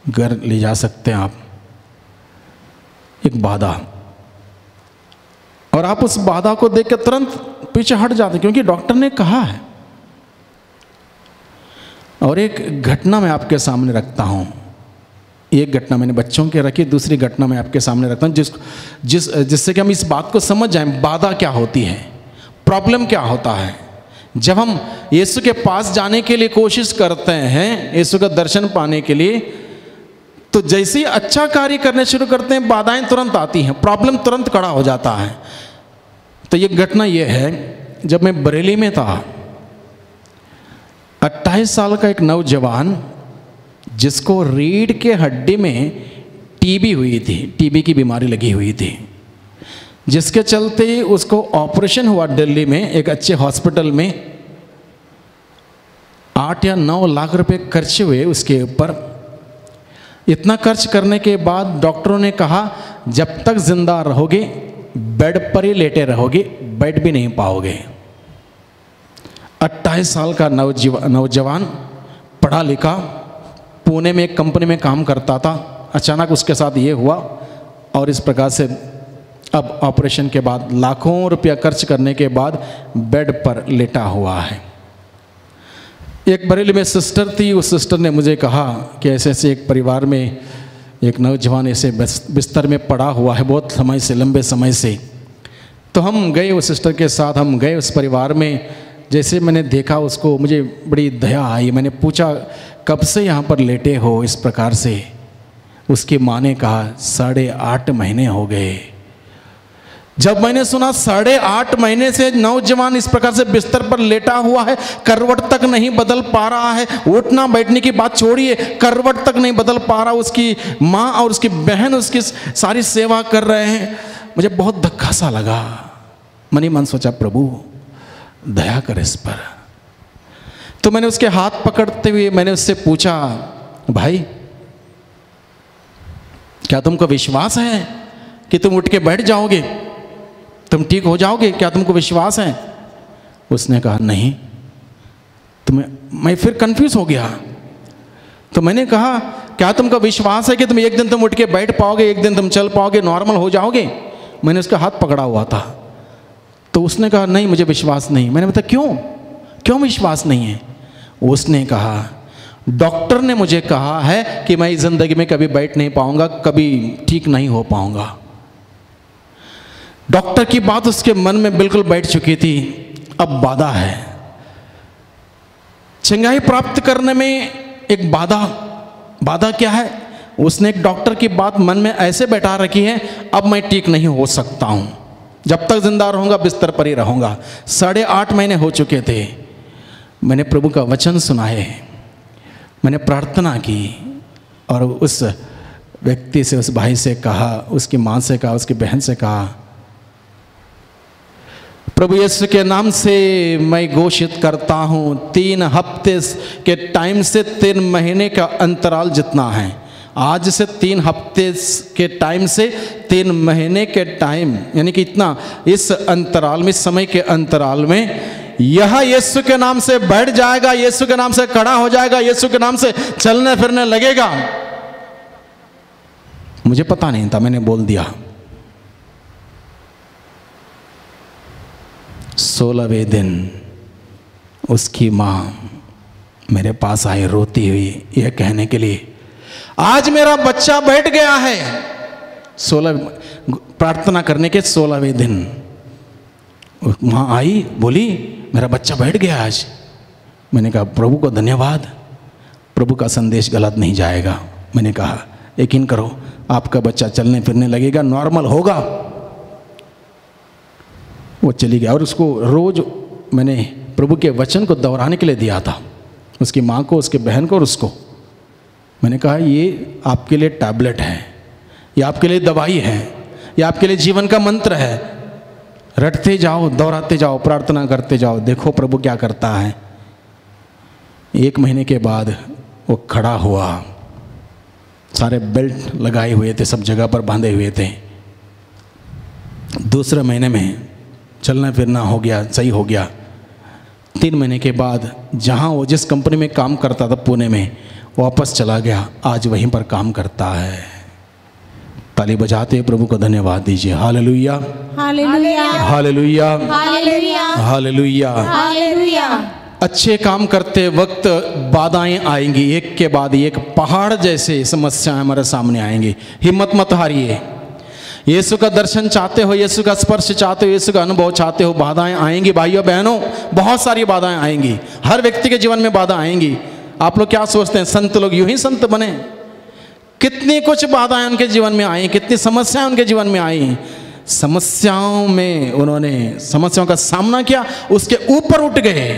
घर ले जा सकते हैं आप। एक बाधा, और आप उस बाधा को देख के तुरंत पीछे हट जाते हैं क्योंकि डॉक्टर ने कहा है। और एक घटना मैं आपके सामने रखता हूँ, एक घटना मैंने बच्चों के रखी, दूसरी घटना मैं आपके सामने रखता हूँ जिससे कि हम इस बात को समझ जाएं, बाधा क्या होती है, प्रॉब्लम क्या होता है। जब हम यीशु के पास जाने के लिए कोशिश करते हैं, यीशु का दर्शन पाने के लिए, तो जैसे ही अच्छा कार्य करने शुरू करते हैं बाधाएं तुरंत आती हैं, प्रॉब्लम तुरंत खड़ा हो जाता है। तो ये घटना ये है, जब मैं बरेली में था, 28 साल का एक नौजवान जिसको रीढ़ के हड्डी में टीबी हुई थी, टीबी की बीमारी लगी हुई थी, जिसके चलते उसको ऑपरेशन हुआ दिल्ली में एक अच्छे हॉस्पिटल में। 8 या 9 लाख रुपए खर्च हुए उसके ऊपर। इतना खर्च करने के बाद डॉक्टरों ने कहा जब तक जिंदा रहोगे बेड पर ही लेटे रहोगे, बैठ भी नहीं पाओगे। 28 साल का नौजवान, पढ़ा लिखा, पुणे में एक कंपनी में काम करता था। अचानक उसके साथ ये हुआ और इस प्रकार से अब ऑपरेशन के बाद लाखों रुपया खर्च करने के बाद बेड पर लेटा हुआ है। एक बरेली में सिस्टर थी, उस सिस्टर ने मुझे कहा कि ऐसे ऐसे एक परिवार में एक नौजवान ऐसे बिस्तर में पड़ा हुआ है बहुत समय से, लंबे समय से। तो हम गए उस सिस्टर के साथ, हम गए उस परिवार में। जैसे मैंने देखा उसको, मुझे बड़ी दया आई। मैंने पूछा कब से यहाँ पर लेटे हो इस प्रकार से? उसकी माँ ने कहा 8.5 महीने हो गए। जब मैंने सुना 8.5 महीने से नौजवान इस प्रकार से बिस्तर पर लेटा हुआ है, करवट तक नहीं बदल पा रहा है, उठना बैठने की बात छोड़िए, करवट तक नहीं बदल पा रहा, उसकी माँ और उसकी बहन उसकी सारी सेवा कर रहे हैं, मुझे बहुत धक्का सा लगा। मन ही मन सोचा प्रभु दया कर इस पर। तो मैंने उसके हाथ पकड़ते हुए मैंने उससे पूछा, भाई क्या तुमको विश्वास है कि तुम उठ के बैठ जाओगे, तुम ठीक हो जाओगे? क्या तुमको विश्वास है? उसने कहा नहीं। तो मैं फिर कंफ्यूज हो गया। तो मैंने कहा क्या तुमको विश्वास है कि तुम एक दिन तुम उठ के बैठ पाओगे, एक दिन तुम चल पाओगे, नॉर्मल हो जाओगे? मैंने उसका हाथ पकड़ा हुआ था। तो उसने कहा नहीं मुझे विश्वास नहीं। मैंने बताया क्यों विश्वास नहीं है? उसने कहा डॉक्टर ने मुझे कहा है कि मैं इस जिंदगी में कभी बैठ नहीं पाऊंगा, कभी ठीक नहीं हो पाऊंगा। डॉक्टर की बात उसके मन में बिल्कुल बैठ चुकी थी। अब बाधा है, चंगाई प्राप्त करने में एक बाधा क्या है? उसने एक डॉक्टर की बात मन में ऐसे बैठा रखी है, अब मैं ठीक नहीं हो सकता हूं, जब तक जिंदा रहूंगा बिस्तर पर ही रहूंगा। 8.5 महीने हो चुके थे। मैंने प्रभु का वचन सुनाए, मैंने प्रार्थना की और उस व्यक्ति से, उस भाई से कहा, उसकी माँ से कहा, उसकी बहन से कहा, प्रभु यीशु के नाम से मैं घोषित करता हूँ 3 हफ्ते के टाइम से 3 महीने का अंतराल जितना है, आज से 3 हफ्ते के टाइम से 3 महीने के टाइम, यानी कि इतना, इस अंतराल में, समय के अंतराल में यह यीशु के नाम से बैठ जाएगा, यीशु के नाम से खड़ा हो जाएगा, यीशु के नाम से चलने फिरने लगेगा। मुझे पता नहीं था, मैंने बोल दिया। 16वें दिन उसकी माँ मेरे पास आई रोती हुई, यह कहने के लिए आज मेरा बच्चा बैठ गया है। 16 प्रार्थना करने के 16वें दिन माँ आई, बोली मेरा बच्चा बैठ गया आज। मैंने कहा प्रभु को धन्यवाद, प्रभु का संदेश गलत नहीं जाएगा। मैंने कहा यकीन करो आपका बच्चा चलने फिरने लगेगा, नॉर्मल होगा। वो चली गया और उसको रोज मैंने प्रभु के वचन को दोहराने के लिए दिया था, उसकी माँ को, उसके बहन को और उसको। मैंने कहा ये आपके लिए टैबलेट है, ये आपके लिए दवाई है, ये आपके लिए जीवन का मंत्र है। रटते जाओ, दोहराते जाओ, प्रार्थना करते जाओ, देखो प्रभु क्या करता है। 1 महीने के बाद वो खड़ा हुआ, सारे बेल्ट लगाए हुए थे, सब जगह पर बांधे हुए थे। 2 महीने में चलना फिरना हो गया, सही हो गया। 3 महीने के बाद जहाँ वो जिस कंपनी में काम करता था पुणे में, वापस चला गया, आज वहीं पर काम करता है। ताली बजाते हुए प्रभु को धन्यवाद दीजिए। Hallelujah, hallelujah, hallelujah, hallelujah, hallelujah. Hallelujah. अच्छे काम करते वक्त बाधाएं आएंगी, एक के बाद एक पहाड़ जैसे समस्याएं हमारे सामने आएंगी। हिम्मत मत हारिए। यीशु का दर्शन चाहते हो, यीशु का स्पर्श चाहते हो, यीशु का अनुभव चाहते हो, बाधाएं आएंगी भाइयों बहनों, बहुत सारी बाधाएं आएंगी। हर व्यक्ति के जीवन में बाधा आएंगी। आप लोग क्या सोचते हैं संत लोग यूं ही संत बने? कितनी कुछ बाधाएं उनके जीवन में आई, कितनी समस्याएं उनके जीवन में आई। समस्याओं में उन्होंने समस्याओं का सामना किया, उसके ऊपर उठ गए,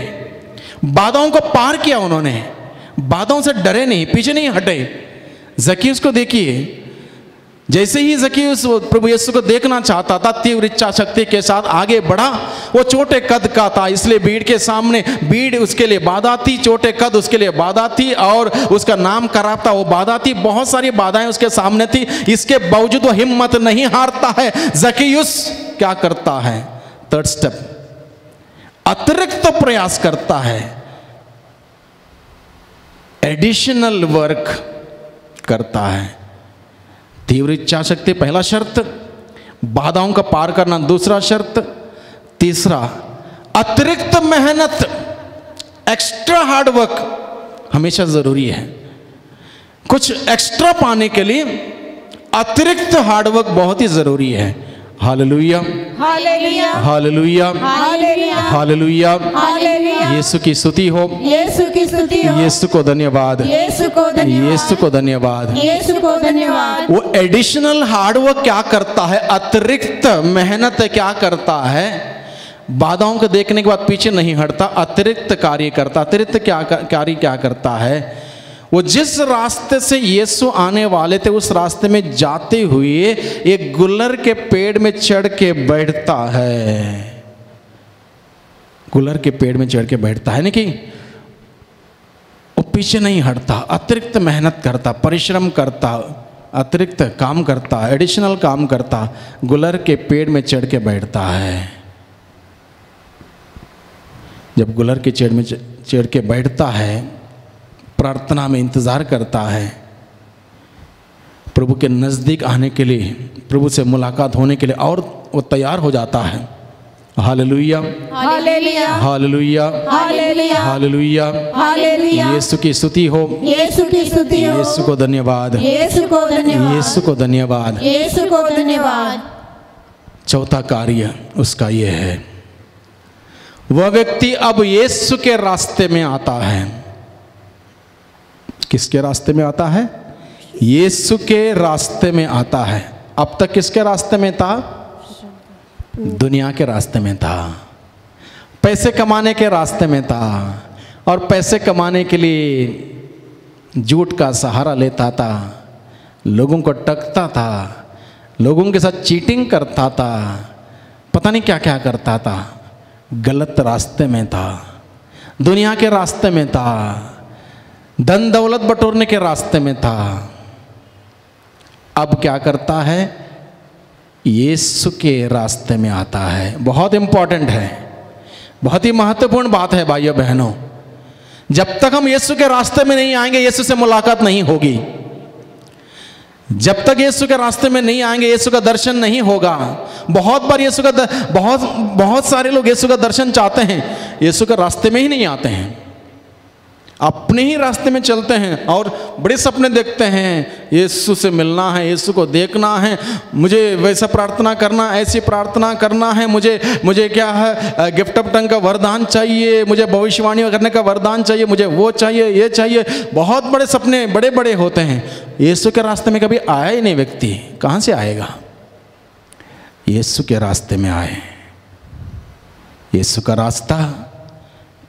बाधाओं को पार किया उन्होंने, बाधाओं से डरे नहीं, पीछे नहीं हटे। जकीयुस को देखिए, जैसे ही जकीयुस प्रभु यीशु को देखना चाहता था, तीव्र इच्छा शक्ति के साथ आगे बढ़ा। वो छोटे कद का था, इसलिए भीड़ के सामने भीड़ उसके लिए बाधा थी, छोटे कद उसके लिए बाधा थी, और उसका नाम खराब था, वो बाधा थी। बहुत सारी बाधाएं उसके सामने थी, इसके बावजूद वो हिम्मत नहीं हारता है। जकीयुस क्या करता है? 3rd स्टेप, अतिरिक्त प्रयास करता है, एडिशनल वर्क करता है। तीव्र इच्छा शक्ति पहला शर्त, बाधाओं का पार करना दूसरा शर्त, तीसरा अतिरिक्त मेहनत, एक्स्ट्रा हार्ड वर्क हमेशा जरूरी है। कुछ एक्स्ट्रा पाने के लिए अतिरिक्त हार्ड वर्क बहुत ही जरूरी है। Hallelujah, hallelujah, hallelujah, hallelujah, hallelujah. Hallelujah. Yeshu की स्तुति हो, यीशु की स्तुति हो, यीशु को धन्यवाद, यीशु को धन्यवाद, यीशु को धन्यवाद। यीशु को धन्यवाद। वो एडिशनल हार्डवर्क क्या करता है? अतिरिक्त मेहनत क्या करता है? बाधाओं को देखने के बाद पीछे नहीं हटता, अतिरिक्त कार्य करता। अतिरिक्त कार्य क्या करता है? वो जिस रास्ते से यीशु आने वाले थे, उस रास्ते में जाते हुए एक गुलर के पेड़ में चढ़ के बैठता है। गुलर के पेड़ में चढ़ के बैठता है, नहीं कि वो पीछे नहीं हटता, अतिरिक्त मेहनत करता, परिश्रम करता, अतिरिक्त काम करता, एडिशनल काम करता, गुलर के पेड़ में चढ़ के बैठता है। जब गुलर के पेड़ में चढ़ के बैठता है, प्रार्थना में इंतज़ार करता है, प्रभु के नज़दीक आने के लिए, प्रभु से मुलाकात होने के लिए, और वो तैयार हो जाता है। Hallelujah, hallelujah, hallelujah, hallelujah, hallelujah. Hallelujah. Yeshu की स्तुति हो, यीशु की स्तुति हो, यीशु को धन्यवाद, यीशु को धन्यवाद, यीशु को धन्यवाद। यीशु को धन्यवाद। चौथा कार्य उसका ये है, वह व्यक्ति अब यीशु के रास्ते में आता है। किसके रास्ते में आता है? यीशु के रास्ते में आता है। अब तक किसके रास्ते में था? दुनिया के रास्ते में था, पैसे कमाने के रास्ते में था, और पैसे कमाने के लिए झूठ का सहारा लेता था, लोगों को ठगता था, लोगों के साथ चीटिंग करता था, पता नहीं क्या क्या करता था। गलत रास्ते में था, दुनिया के रास्ते में था, धन दौलत बटोरने के रास्ते में था। अब क्या करता है? यीशु के रास्ते में आता है। बहुत इंपॉर्टेंट है, बहुत ही महत्वपूर्ण बात है भाइयों बहनों। जब तक हम यीशु के रास्ते में नहीं आएंगे, यीशु से मुलाकात नहीं होगी। जब तक यीशु के रास्ते में नहीं आएंगे, यीशु का दर्शन नहीं होगा। बहुत बार यीशु का बहुत सारे लोग यीशु का दर्शन चाहते हैं, यीशु के रास्ते में ही नहीं आते हैं। अपने ही रास्ते में चलते हैं और बड़े सपने देखते हैं, यीशु से मिलना है, यीशु को देखना है, मुझे वैसा प्रार्थना करना, ऐसी प्रार्थना करना है, मुझे क्या है गिफ्ट ऑफ टंग का वरदान चाहिए, मुझे भविष्यवाणी करने का वरदान चाहिए, मुझे वो चाहिए, ये चाहिए। बहुत बड़े सपने बड़े बड़े होते हैं। यीशु के रास्ते में कभी आया ही नहीं व्यक्ति, कहाँ से आएगा? यीशु के रास्ते में आए। यीशु का रास्ता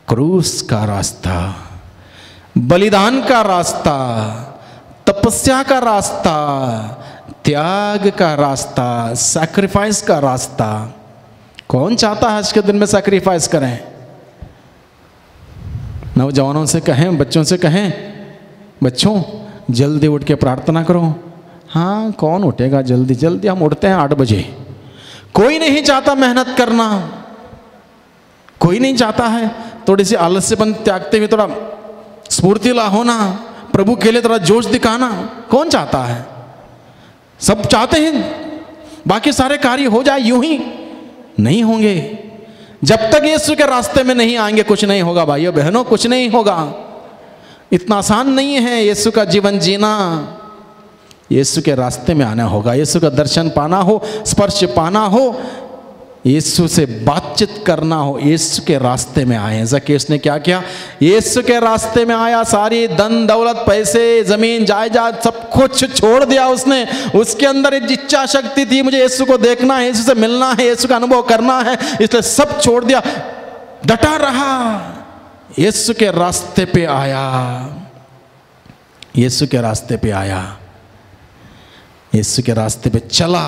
क्रूस का रास्ता, बलिदान का रास्ता, तपस्या का रास्ता, त्याग का रास्ता, सैक्रिफाइस का रास्ता। कौन चाहता है आज के दिन में सैक्रिफाइस करें? नौजवानों से कहें, बच्चों से कहें, बच्चों जल्दी उठ के प्रार्थना करो। हाँ, कौन उठेगा जल्दी? जल्दी हम उठते हैं 8 बजे। कोई नहीं चाहता मेहनत करना, कोई नहीं चाहता है थोड़ी सी आलस्यपन त्यागते हुए थोड़ा स्फूर्तिला होना, प्रभु के लिए थोड़ा जोश दिखाना। कौन चाहता है? सब चाहते हैं बाकी सारे कार्य हो जाए, यूं ही नहीं होंगे। जब तक यीशु के रास्ते में नहीं आएंगे कुछ नहीं होगा भाइयों बहनों, कुछ नहीं होगा। इतना आसान नहीं है यीशु का जीवन जीना। यीशु के रास्ते में आना होगा, यीशु का दर्शन पाना हो, स्पर्श पाना हो, यीशु से बातचीत करना हो, यीशु के रास्ते में आए। ज़क्केयुस ने क्या किया? यीशु के रास्ते में आया, सारी धन दौलत, पैसे, जमीन जायदाद सब कुछ छोड़ दिया उसने। उसके अंदर एक इच्छा शक्ति थी, मुझे यीशु को देखना है, यीशु से मिलना है, यीशु का अनुभव करना है, इसलिए सब छोड़ दिया, डटा रहा, यीशु के रास्ते पे आया। यीशु के रास्ते पे आया, यीशु के रास्ते पे चला।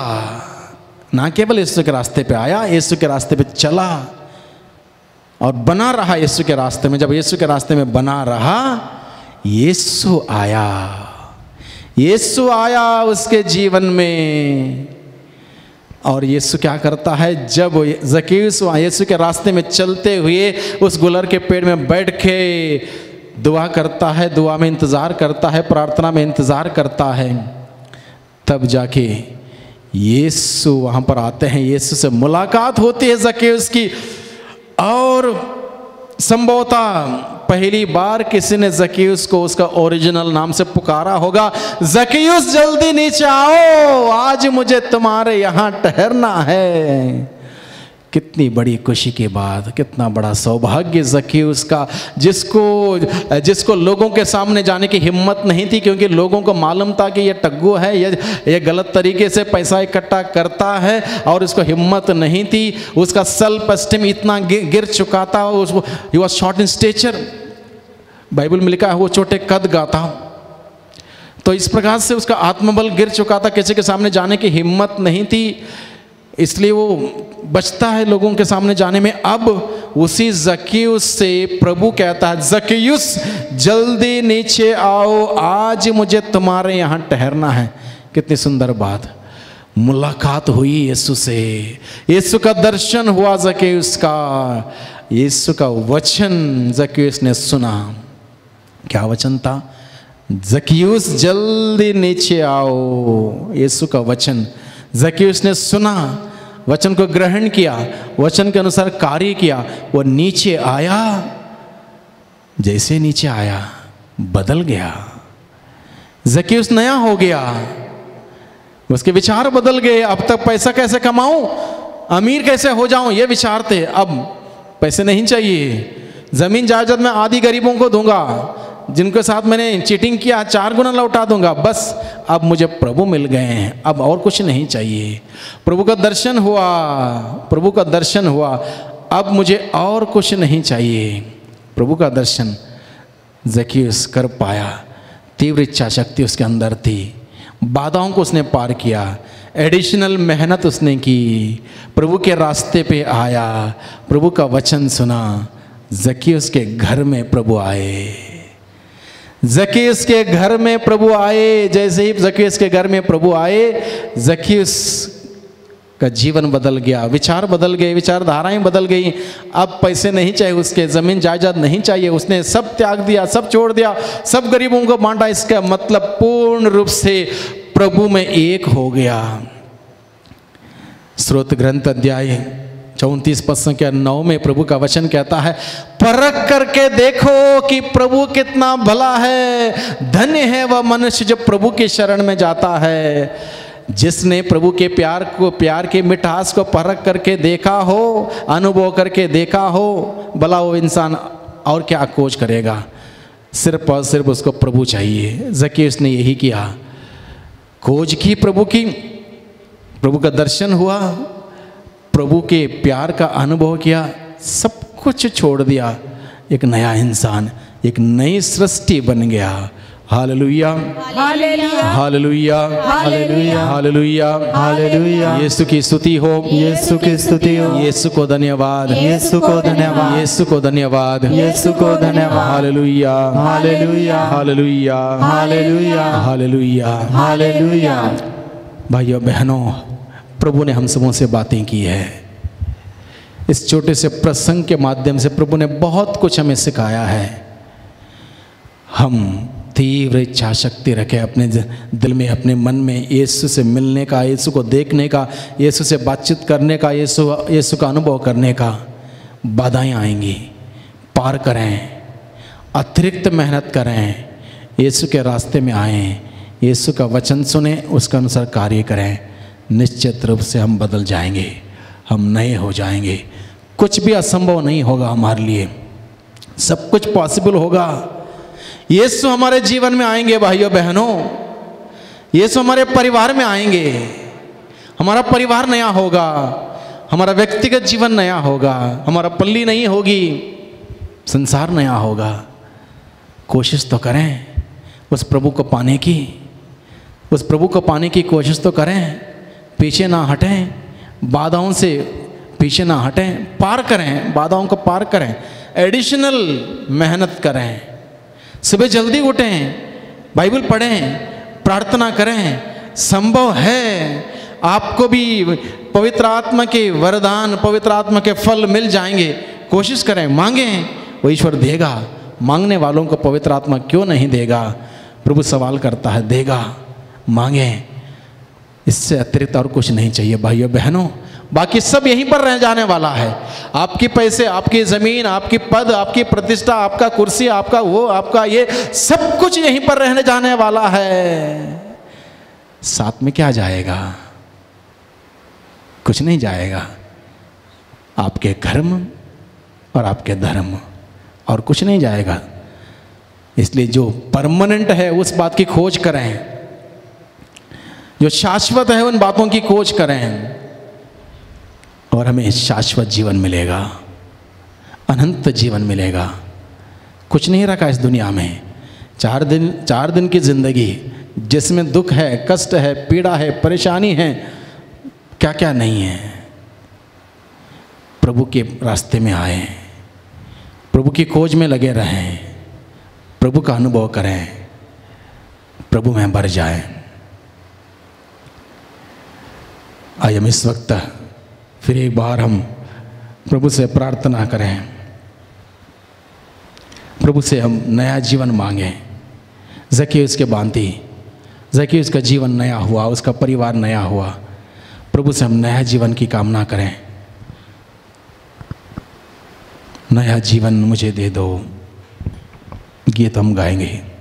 ना केवल यीशु के रास्ते पे आया, यीशु के रास्ते पे चला और बना रहा यीशु के रास्ते में। जब यीशु के रास्ते में बना रहा, यीशु आया, यीशु आया उसके जीवन में। और यीशु क्या करता है? जब ज़क्केयुस यीशु के रास्ते में चलते हुए उस गुलर के पेड़ में बैठ के दुआ करता है, दुआ में इंतज़ार करता है, प्रार्थना में इंतज़ार करता है, तब जाके यीशु वहाँ पर आते हैं। यीशु से मुलाकात होती है ज़क्केयुस की। और संभवतः पहली बार किसी ने ज़क्केयुस को उसका ओरिजिनल नाम से पुकारा होगा, ज़क्केयुस जल्दी नीचे आओ, आज मुझे तुम्हारे यहाँ ठहरना है। कितनी बड़ी खुशी की बात, कितना बड़ा सौभाग्य ज़क्केयुस का, जिसको लोगों के सामने जाने की हिम्मत नहीं थी, क्योंकि लोगों को मालूम था कि ये टग्गू है, ये गलत तरीके से पैसा इकट्ठा करता है, और इसको हिम्मत नहीं थी। उसका सेल्फ एस्टीम इतना गिर चुका था। He was short in stature, Bible में लिखा है वो छोटे कद का था। तो इस प्रकार से उसका आत्मबल गिर चुका था, किसी के सामने जाने की हिम्मत नहीं थी, इसलिए वो बचता है लोगों के सामने जाने में। अब उसी ज़क्केयुस से प्रभु कहता है, ज़क्केयुस जल्दी नीचे आओ, आज मुझे तुम्हारे यहाँ ठहरना है। कितनी सुंदर बात, मुलाकात हुई यीशु से, यीशु का दर्शन हुआ ज़क्केयुस का, यीशु का वचन ज़क्केयुस ने सुना। क्या वचन था? ज़क्केयुस जल्दी नीचे आओ। यीशु का वचन ज़क्केयुस ने सुना, वचन को ग्रहण किया, वचन के अनुसार कार्य किया, वो नीचे आया। जैसे नीचे आया बदल गया, ज़क्केयुस नया हो गया, उसके विचार बदल गए। अब तक पैसा कैसे कमाऊं, अमीर कैसे हो जाऊं, ये विचार थे। अब पैसे नहीं चाहिए, जमीन जायदाद में आधी गरीबों को दूंगा, जिनके साथ मैंने चीटिंग किया 4 गुना लौटा दूंगा, बस अब मुझे प्रभु मिल गए हैं, अब और कुछ नहीं चाहिए। प्रभु का दर्शन हुआ, प्रभु का दर्शन हुआ, अब मुझे और कुछ नहीं चाहिए। प्रभु का दर्शन ज़क्केयुस कर पाया, तीव्र इच्छा शक्ति उसके अंदर थी, बाधाओं को उसने पार किया, एडिशनल मेहनत उसने की, प्रभु के रास्ते पे आया, प्रभु का वचन सुना। ज़क्केयुस के घर में प्रभु आए, ज़क्केयुस के घर में प्रभु आए। जैसे ही ज़क्केयुस के घर में प्रभु आए, ज़क्केयुस का जीवन बदल गया, विचार बदल गए, विचारधाराएं बदल गई। अब पैसे नहीं चाहिए उसके, ज़मीन जायदाद नहीं चाहिए, उसने सब त्याग दिया, सब छोड़ दिया, सब गरीबों को बांटा। इसका मतलब पूर्ण रूप से प्रभु में एक हो गया। स्रोत ग्रंथ अध्याय 34 पद संख्या 9 में प्रभु का वचन कहता है, परख करके देखो कि प्रभु कितना भला है, धन्य है वह मनुष्य जो प्रभु की शरण में जाता है। जिसने प्रभु के प्यार के मिठास को परख करके देखा हो, अनुभव करके देखा हो, भला वो इंसान और क्या खोज करेगा। सिर्फ और सिर्फ उसको प्रभु चाहिए। ज़क्केयुस ने यही किया, खोज की प्रभु की, प्रभु का दर्शन हुआ, प्रभु के प्यार का अनुभव किया, सब कुछ छोड़ दिया, एक नया इंसान, एक नई सृष्टि बन गया। Hallelujah, hallelujah, hallelujah, hallelujah, hallelujah, hallelujah. Yeshu की स्तुति हो, यीशु की स्तुति हो, यीशु को धन्यवाद, यीशु को धन्यवाद, यीशु को धन्यवाद, यीशु को धन्यवाद। Hallelujah, hallelujah, hallelujah, hallelujah, hallelujah. Hallelujah. भाइयों बहनों, प्रभु ने हम सबों से बातें की है। इस छोटे से प्रसंग के माध्यम से प्रभु ने बहुत कुछ हमें सिखाया है। हम तीव्र इच्छा शक्ति रखें अपने दिल में, अपने मन में, यीशु से मिलने का, यीशु को देखने का, यीशु से बातचीत करने का, यीशु का अनुभव करने का। बाधाएं आएंगी, पार करें, अतिरिक्त मेहनत करें, यीशु के रास्ते में आएं, यीशु का वचन सुने, उसके अनुसार कार्य करें। निश्चित रूप से हम बदल जाएंगे, हम नए हो जाएंगे। कुछ भी असंभव नहीं होगा हमारे लिए, सब कुछ पॉसिबल होगा। यीशु हमारे जीवन में आएंगे भाइयों बहनों, यीशु हमारे परिवार में आएंगे, हमारा परिवार नया होगा, हमारा व्यक्तिगत जीवन नया होगा, हमारा पल्ली नहीं होगी, संसार नया होगा। कोशिश तो करें उस प्रभु को पाने की, उस प्रभु को पाने की कोशिश तो करें, पीछे ना हटें, बाधाओं से पीछे ना हटें, पार करें, बाधाओं को पार करें, एडिशनल मेहनत करें। सुबह जल्दी उठें, बाइबल पढ़ें, प्रार्थना करें। संभव है आपको भी पवित्र आत्मा के वरदान, पवित्र आत्मा के फल मिल जाएंगे। कोशिश करें, मांगें, वो ईश्वर देगा। मांगने वालों को पवित्र आत्मा क्यों नहीं देगा? प्रभु सवाल करता है, देगा, मांगें। इससे अतिरिक्त और कुछ नहीं चाहिए भाइयों बहनों। बाकी सब यहीं पर रह जाने वाला है। आपके पैसे, आपकी ज़मीन, आपकी पद, आपकी प्रतिष्ठा, आपका कुर्सी, आपका वो, आपका ये, सब कुछ यहीं पर रहने जाने वाला है। साथ में क्या जाएगा? कुछ नहीं जाएगा। आपके कर्म और आपके धर्म, और कुछ नहीं जाएगा। इसलिए जो परमानेंट है उस बात की खोज करें, जो शाश्वत है उन बातों की खोज करें, और हमें शाश्वत जीवन मिलेगा, अनंत जीवन मिलेगा। कुछ नहीं रखा इस दुनिया में। 4 दिन की जिंदगी जिसमें दुख है, कष्ट है, पीड़ा है, परेशानी है, क्या क्या नहीं है। प्रभु के रास्ते में आए, प्रभु की खोज में लगे रहें, प्रभु का अनुभव करें, प्रभु में भर जाएं। आइए हम इस वक्त फिर एक बार हम प्रभु से प्रार्थना करें, प्रभु से हम नया जीवन मांगें। ज़क्केयुस के भांति ज़क्केयुस का जीवन नया हुआ, उसका परिवार नया हुआ। प्रभु से हम नया जीवन की कामना करें। नया जीवन मुझे दे दो, गीत हम गाएंगे।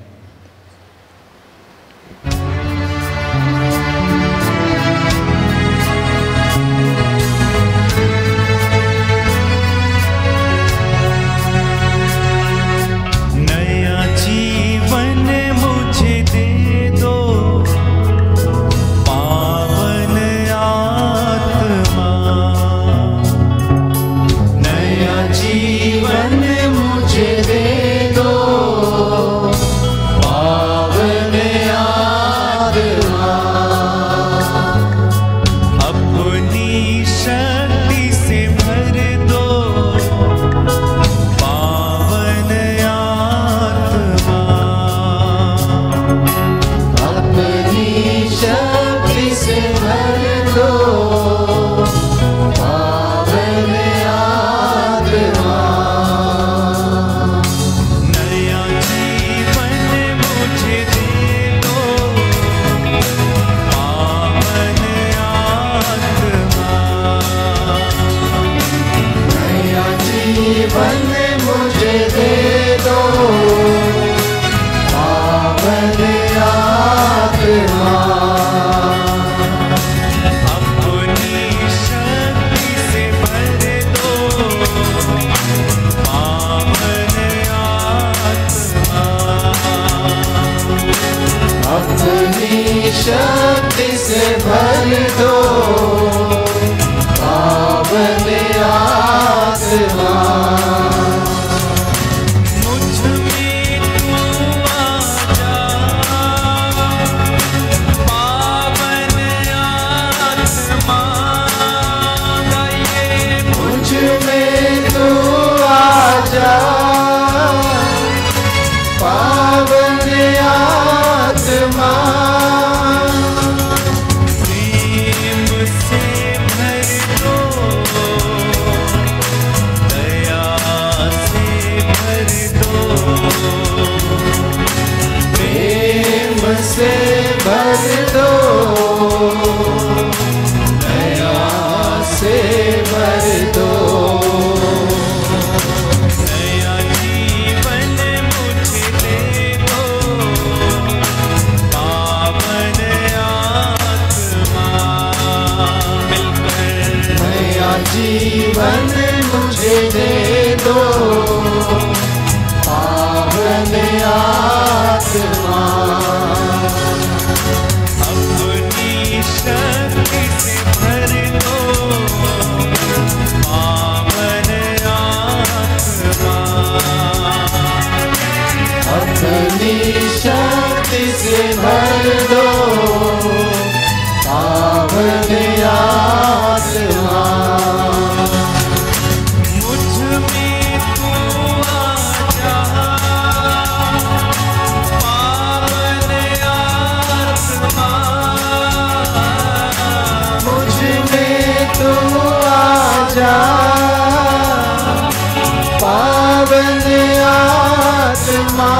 आत्मा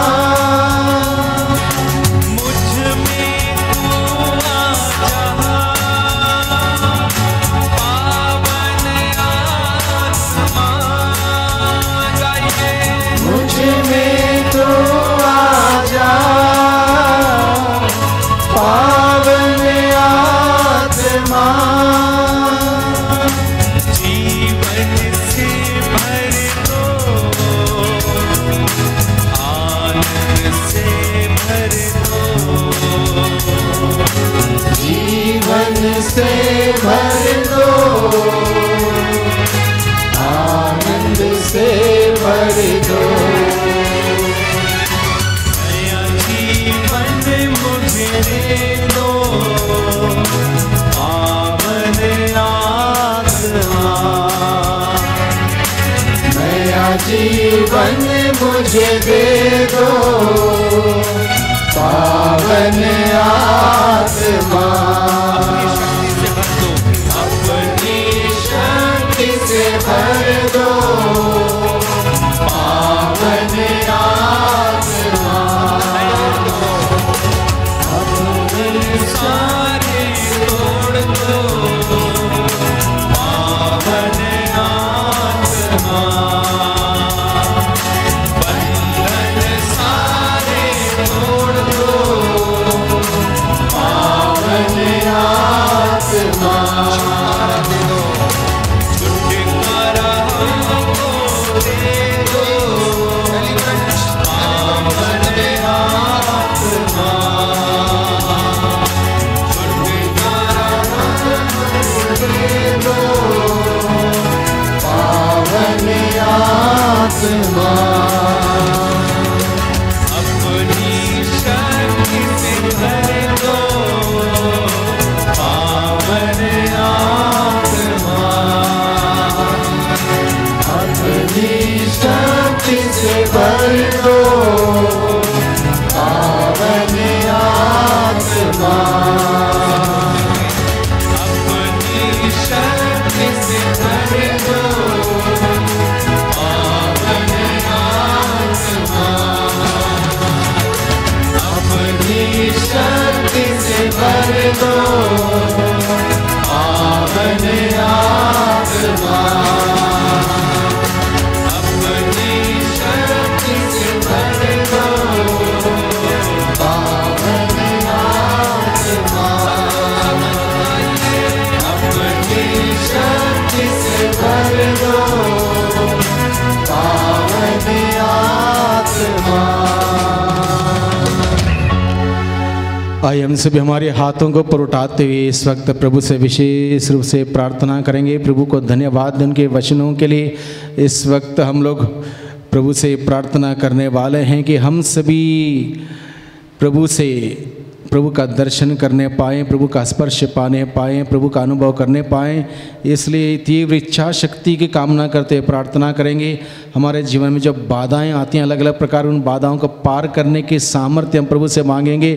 मुझ में तू आ जा, पावन आत्मा गाइए। मुझ में तू आजा पावन आत्मा जीवन से भर दो, आनंद से भर दो, जीवन से भर दो आनंद से भर दो नया जीवन मुझे दे दो, पावन आत्मा। नया जीवन मुझे दे दो पावन आत्मा अपनी शक्ति से भर दो, शक्ति से भर दो पावन आत्मा अपने सारे तोड़ दो, पावन आत्मा। बंधन सारे तोड़ दो, पावन आत्मा छुटकारा हमको दे दो, पावन आत्मा। छुटकारा पावन आत्मा अपनी शक्ति से भर दो, पावन आत्मा। अपनी शक्ति से भर दो पावन आत्मा अपनी शक्ति से भर दो, पावन आत्मा। अपनी शक्ति से भर दो पावन आत्मा अपनी शक्ति से भर दो, पावन आत्मा अपनी शक्ति से भर दो पावन आत्मा आइए हम सभी हमारे हाथों को ऊपर उठाते हुए इस वक्त प्रभु से विशेष रूप से प्रार्थना करेंगे। प्रभु को धन्यवाद दें उनके वचनों के लिए। इस वक्त हम लोग प्रभु से प्रार्थना करने वाले हैं कि हम सभी प्रभु का दर्शन करने पाएँ, प्रभु का स्पर्श पाने पाएँ, प्रभु का अनुभव करने पाएँ। इसलिए तीव्र इच्छा शक्ति की कामना करते प्रार्थना करेंगे। हमारे जीवन में जब बाधाएं आती हैं अलग अलग प्रकार, उन बाधाओं को पार करने की सामर्थ्य हम प्रभु से मांगेंगे।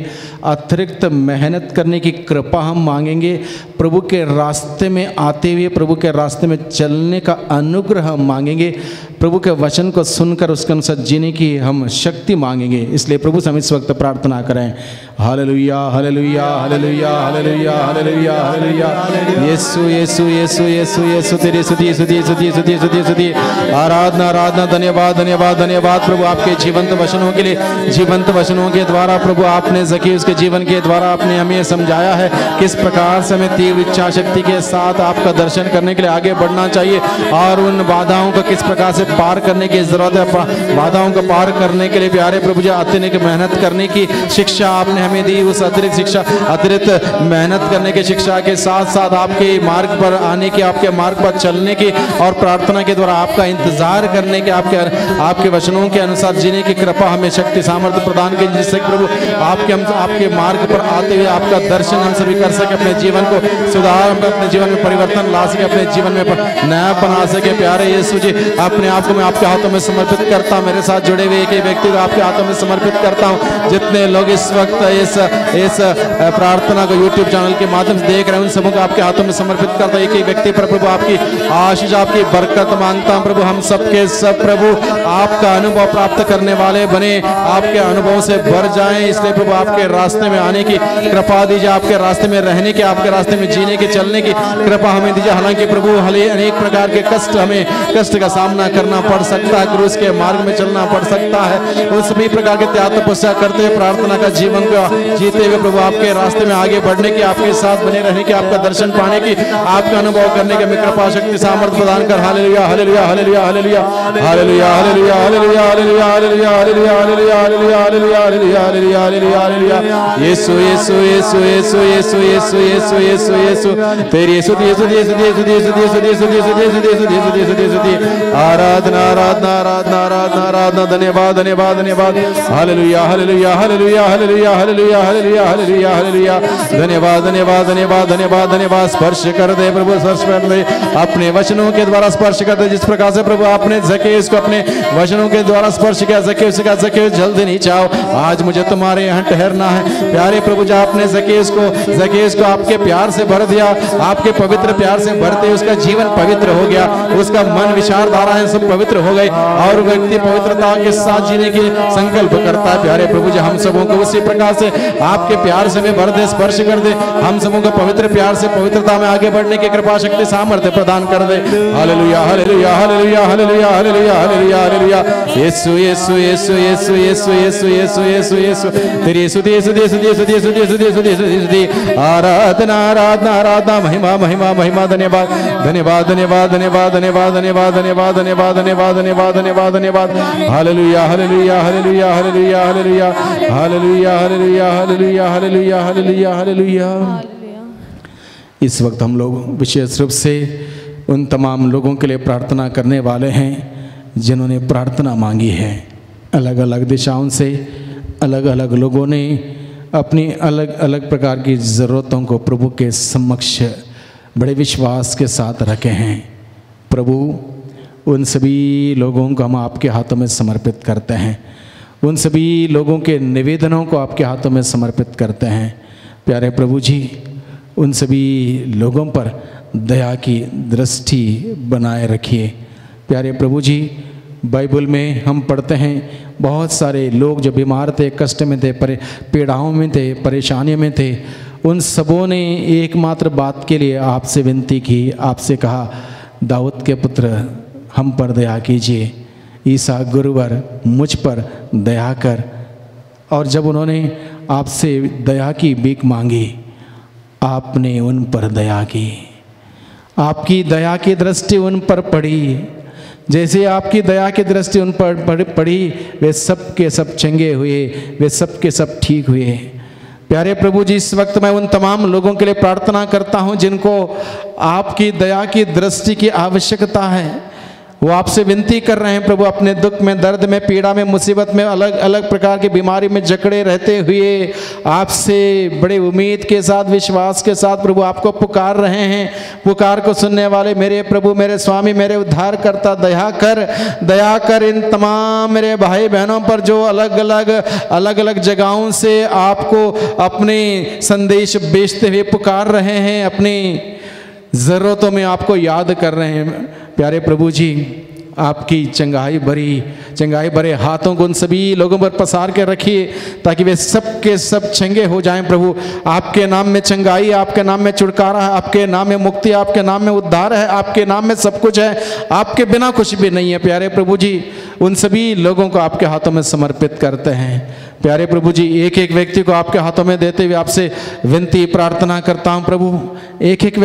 अतिरिक्त मेहनत करने की कृपा हम मांगेंगे। प्रभु के रास्ते में आते हुए प्रभु के रास्ते में चलने का अनुग्रह हम मांगेंगे। प्रभु के वचन को सुनकर उसके अनुसार जीने की हम शक्ति मांगेंगे। इसलिए प्रभु से हम इस वक्त प्रार्थना करें। Hallelujah hallelujah hallelujah hallelujah hallelujah hallelujah. Yeshu Yeshu Yeshu Yeshu Yeshu तेरी स्तुति स्तुति स्तुति स्तुति स्तुति स्तुति आराधना आराधना। धन्यवाद धन्यवाद धन्यवाद प्रभु आपके जीवंत वचनों के लिए। जीवंत वचनों के द्वारा प्रभु आपने ज़कीयुस के जीवन के द्वारा आपने हमें समझाया है किस प्रकार से हमें तीव्र इच्छा शक्ति के साथ आपका दर्शन करने के लिए आगे बढ़ना चाहिए और उन बाधाओं को किस प्रकार से पार करने की जरूरत है। बाधाओं को पार करने के लिए प्यारे प्रभु जी अतिरिक्त मेहनत करने की शिक्षा आपने हमें दी। उस अतिरिक्त शिक्षा, अतिरिक्त मेहनत करने की शिक्षा के साथ साथ आपके मार्ग पर आने की, आपके मार्ग पर चलने की और प्रार्थना के द्वारा आपका इंतजार करने के, आपके वचनों के अनुसार जीने की कृपा हमें शक्ति सामर्थ्य प्रदान की, जिससे प्रभु आपके मार्ग पर आते हुए आपका दर्शन हम सभी कर सके, अपने जीवन को सुधार, अपने जीवन में परिवर्तन ला सके, अपने जीवन में नया बना सके। प्यारे यीशु जी अपने आपको मैं आपके हाथों में समर्पित करता हूँ। मेरे साथ जुड़े हुए एक एक व्यक्ति को आपके हाथों में समर्पित करता हूँ। जितने लोग इस वक्त इस प्रार्थना को YouTube चैनल के माध्यम से देख रहे हैं, उन सबों को आपके हाथों में समर्पित करता हूँ। एक एक व्यक्ति पर प्रभु आपकी आशीष, आपकी बरकत मांगता हूँ। प्रभु हम सबके सब प्रभु आपका अनुभव प्राप्त करने वाले बने, आपके अनुभव से भर जाएं। इसलिए प्रभु आपके रास्ते में आने की कृपा दीजिए, आपके रास्ते में रहने की, आपके रास्ते में जीने की, चलने की कृपा हमें दीजिए। हालांकि प्रभु अनेक प्रकार के कष्ट का सामना करना पड़ सकता है, क्रूस के मार्ग में चलना पड़ सकता है। उन सभी प्रकार के त्याग तपस्या करते हुए प्रार्थना का जीवन को जीते हुए प्रभु आपके रास्ते में आगे बढ़ने की, आपके साथ बने रहने की, आपका दर्शन पाने की, आपका अनुभव करने की हमें कृपा शक्ति सामर्थ्य प्रदान कर। Hallelujah hallelujah hallelujah hallelujah hallelujah hallelujah hallelujah hallelujah hallelujah hallelujah hallelujah hallelujah hallelujah hallelujah hallelujah hallelujah Yeshu Yeshu Yeshu Yeshu Yeshu Yeshu Yeshu Yeshu Yeshu तेरी यीशु यीशु यीशु यीशु यीशु यीशु यीशु यीशु यीशु आराधना आराधना आराधना आराधना आराधना धन्यवाद धन्यवाद धन्यवाद hallelujah hallelujah hallelujah hallelujah hallelujah hallelujah hallelujah hallelujah धन्यवाद धन्यवाद धन्यवाद धन्यवाद धन्यवाद। स्पर्श कर दे प्रभु, स्पर्श कर दे अपने वचनों के द्वारा, स्पर्श कर दे जिस प्रकार से प्रभु आपने ज़केयुस को अपने वचनों के द्वारा स्पर्श किया। ज़केयुस का ज़केयुस जल्दी नहीं चाहो, आज मुझे तुम्हारे यहाँ ठहरना है। प्यारे प्रभु जब आपने ज़केयुस को आपके प्यार से भर दिया, आपके पवित्र प्यार से भरते उसका जीवन पवित्र हो गया, उसका मन विचारधाराएं सब पवित्र हो गई और व्यक्ति पवित्रता के साथ जीने की संकल्प करता है। प्यारे प्रभु जी हम सबों को उसी प्रकार से आपके प्यार से भर दे, स्पर्श कर दे, हम सबों को पवित्र प्यार से पवित्रता में आगे बढ़ने की कृपा शक्ति सामर्थ्य प्रदान कर दे। Hallelujah hallelujah hallelujah hallelujah hallelujah hallelujah hallelujah Yeshu Yeshu Yeshu Yeshu Yeshu Yeshu Yeshu Yeshu Yeshu तेरी यीशु यीशु यीशु यीशु यीशु यीशु यीशु यीशु आराधना आराधना आराधना महिमा महिमा महिमा धन्यवाद धन्यवाद धन्यवाद धन्यवाद धन्यवाद धन्यवाद धन्यवाद धन्यवाद धन्यवाद धन्यवाद धन्यवाद धन्यवाद hallelujah hallelujah hallelujah hallelujah hallelujah hallelujah hallelujah hallelujah hallelujah hallelujah hallelujah. इस वक्त हम लोग विशेष रूप से उन तमाम लोगों के लिए प्रार्थना करने वाले हैं जिन्होंने प्रार्थना मांगी है। अलग अलग दिशाओं से अलग अलग लोगों ने अपनी अलग अलग प्रकार की ज़रूरतों को प्रभु के समक्ष बड़े विश्वास के साथ रखे हैं। प्रभु उन सभी लोगों को हम आपके हाथों में समर्पित करते हैं, उन सभी लोगों के निवेदनों को आपके हाथों में समर्पित करते हैं। प्यारे प्रभु जी उन सभी लोगों पर दया की दृष्टि बनाए रखिए। प्यारे प्रभु जी बाइबल में हम पढ़ते हैं बहुत सारे लोग जो बीमार थे, कष्ट में थे, पीड़ाओं में थे, परेशानियों में थे, उन सबों ने एकमात्र बात के लिए आपसे विनती की, आपसे कहा दाऊद के पुत्र हम पर दया कीजिए, ईसा गुरुवर मुझ पर दया कर। और जब उन्होंने आपसे दया की भीख मांगी आपने उन पर दया की, आपकी दया की दृष्टि उन पर पड़ी। जैसे आपकी दया की दृष्टि उन पर पड़ी वे सब के सब चंगे हुए, वे सब के सब ठीक हुए। प्यारे प्रभु जी इस वक्त मैं उन तमाम लोगों के लिए प्रार्थना करता हूं जिनको आपकी दया की दृष्टि की आवश्यकता है। वो आपसे विनती कर रहे हैं प्रभु, अपने दुख में, दर्द में, पीड़ा में, मुसीबत में, अलग अलग प्रकार की बीमारी में जकड़े रहते हुए आपसे बड़े उम्मीद के साथ, विश्वास के साथ प्रभु आपको पुकार रहे हैं। पुकार को सुनने वाले मेरे प्रभु, मेरे स्वामी, मेरे उद्धारकर्ता दया कर इन तमाम मेरे भाई बहनों पर जो अलग अलग जगहों से आपको अपने संदेश बेचते हुए पुकार रहे हैं, अपनी ज़रूरतों में आपको याद कर रहे हैं। प्यारे प्रभु जी आपकी चंगाई भरे हाथों को उन सभी लोगों पर पसार के रखिए ताकि वे सब के सब चंगे हो जाएं। प्रभु आपके नाम में चंगाई, आपके नाम में छुटकारा है, आपके नाम में मुक्ति, आपके नाम में उद्धार है, आपके नाम में सब कुछ है, आपके बिना कुछ भी नहीं है। प्यारे प्रभु जी उन सभी लोगों को आपके हाथों में समर्पित करते हैं। प्यारे प्रभु जी एक एक व्यक्ति को आपके हाथों में देते हुए आपसे विनती प्रार्थना करता हूँ प्रभु, एक एक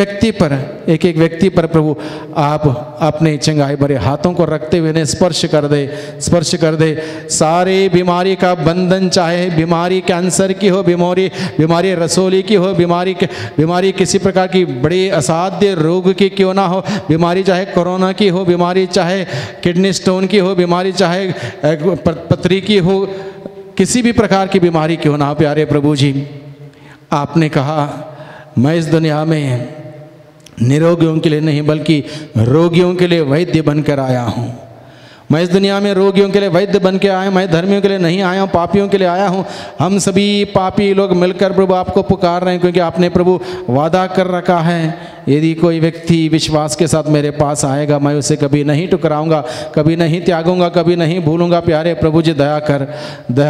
व्यक्ति पर प्रभु आप अपने चंगाई भरे हाथों को रखते हुए ने स्पर्श कर दे। सारे बीमारी का बंधन, चाहे बीमारी कैंसर की हो, बीमारी रसोली की हो, बीमारी किसी प्रकार की बड़ी असाध्य रोग की क्यों ना हो, बीमारी चाहे कोरोना की हो, बीमारी चाहे किडनी स्टोन की हो, बीमारी चाहे पथरी की हो, किसी भी प्रकार की बीमारी क्यों ना हो। प्यारे प्रभु जी आपने कहा मैं इस दुनिया में निरोगियों के लिए नहीं बल्कि रोगियों के लिए वैद्य बनकर आया हूँ। मैं इस दुनिया में रोगियों के लिए वैद्य बन के आया हूँ, मैं धर्मियों के लिए नहीं आया हूँ, पापियों के लिए आया हूँ। हम सभी पापी लोग मिलकर प्रभु आपको पुकार रहे हैं, क्योंकि आपने प्रभु वादा कर रखा है, यदि कोई व्यक्ति विश्वास के साथ मेरे पास आएगा, मैं उसे कभी नहीं ठुकराऊंगा, कभी नहीं त्यागूंगा, कभी नहीं भूलूंगा। प्यारे प्रभु जी दया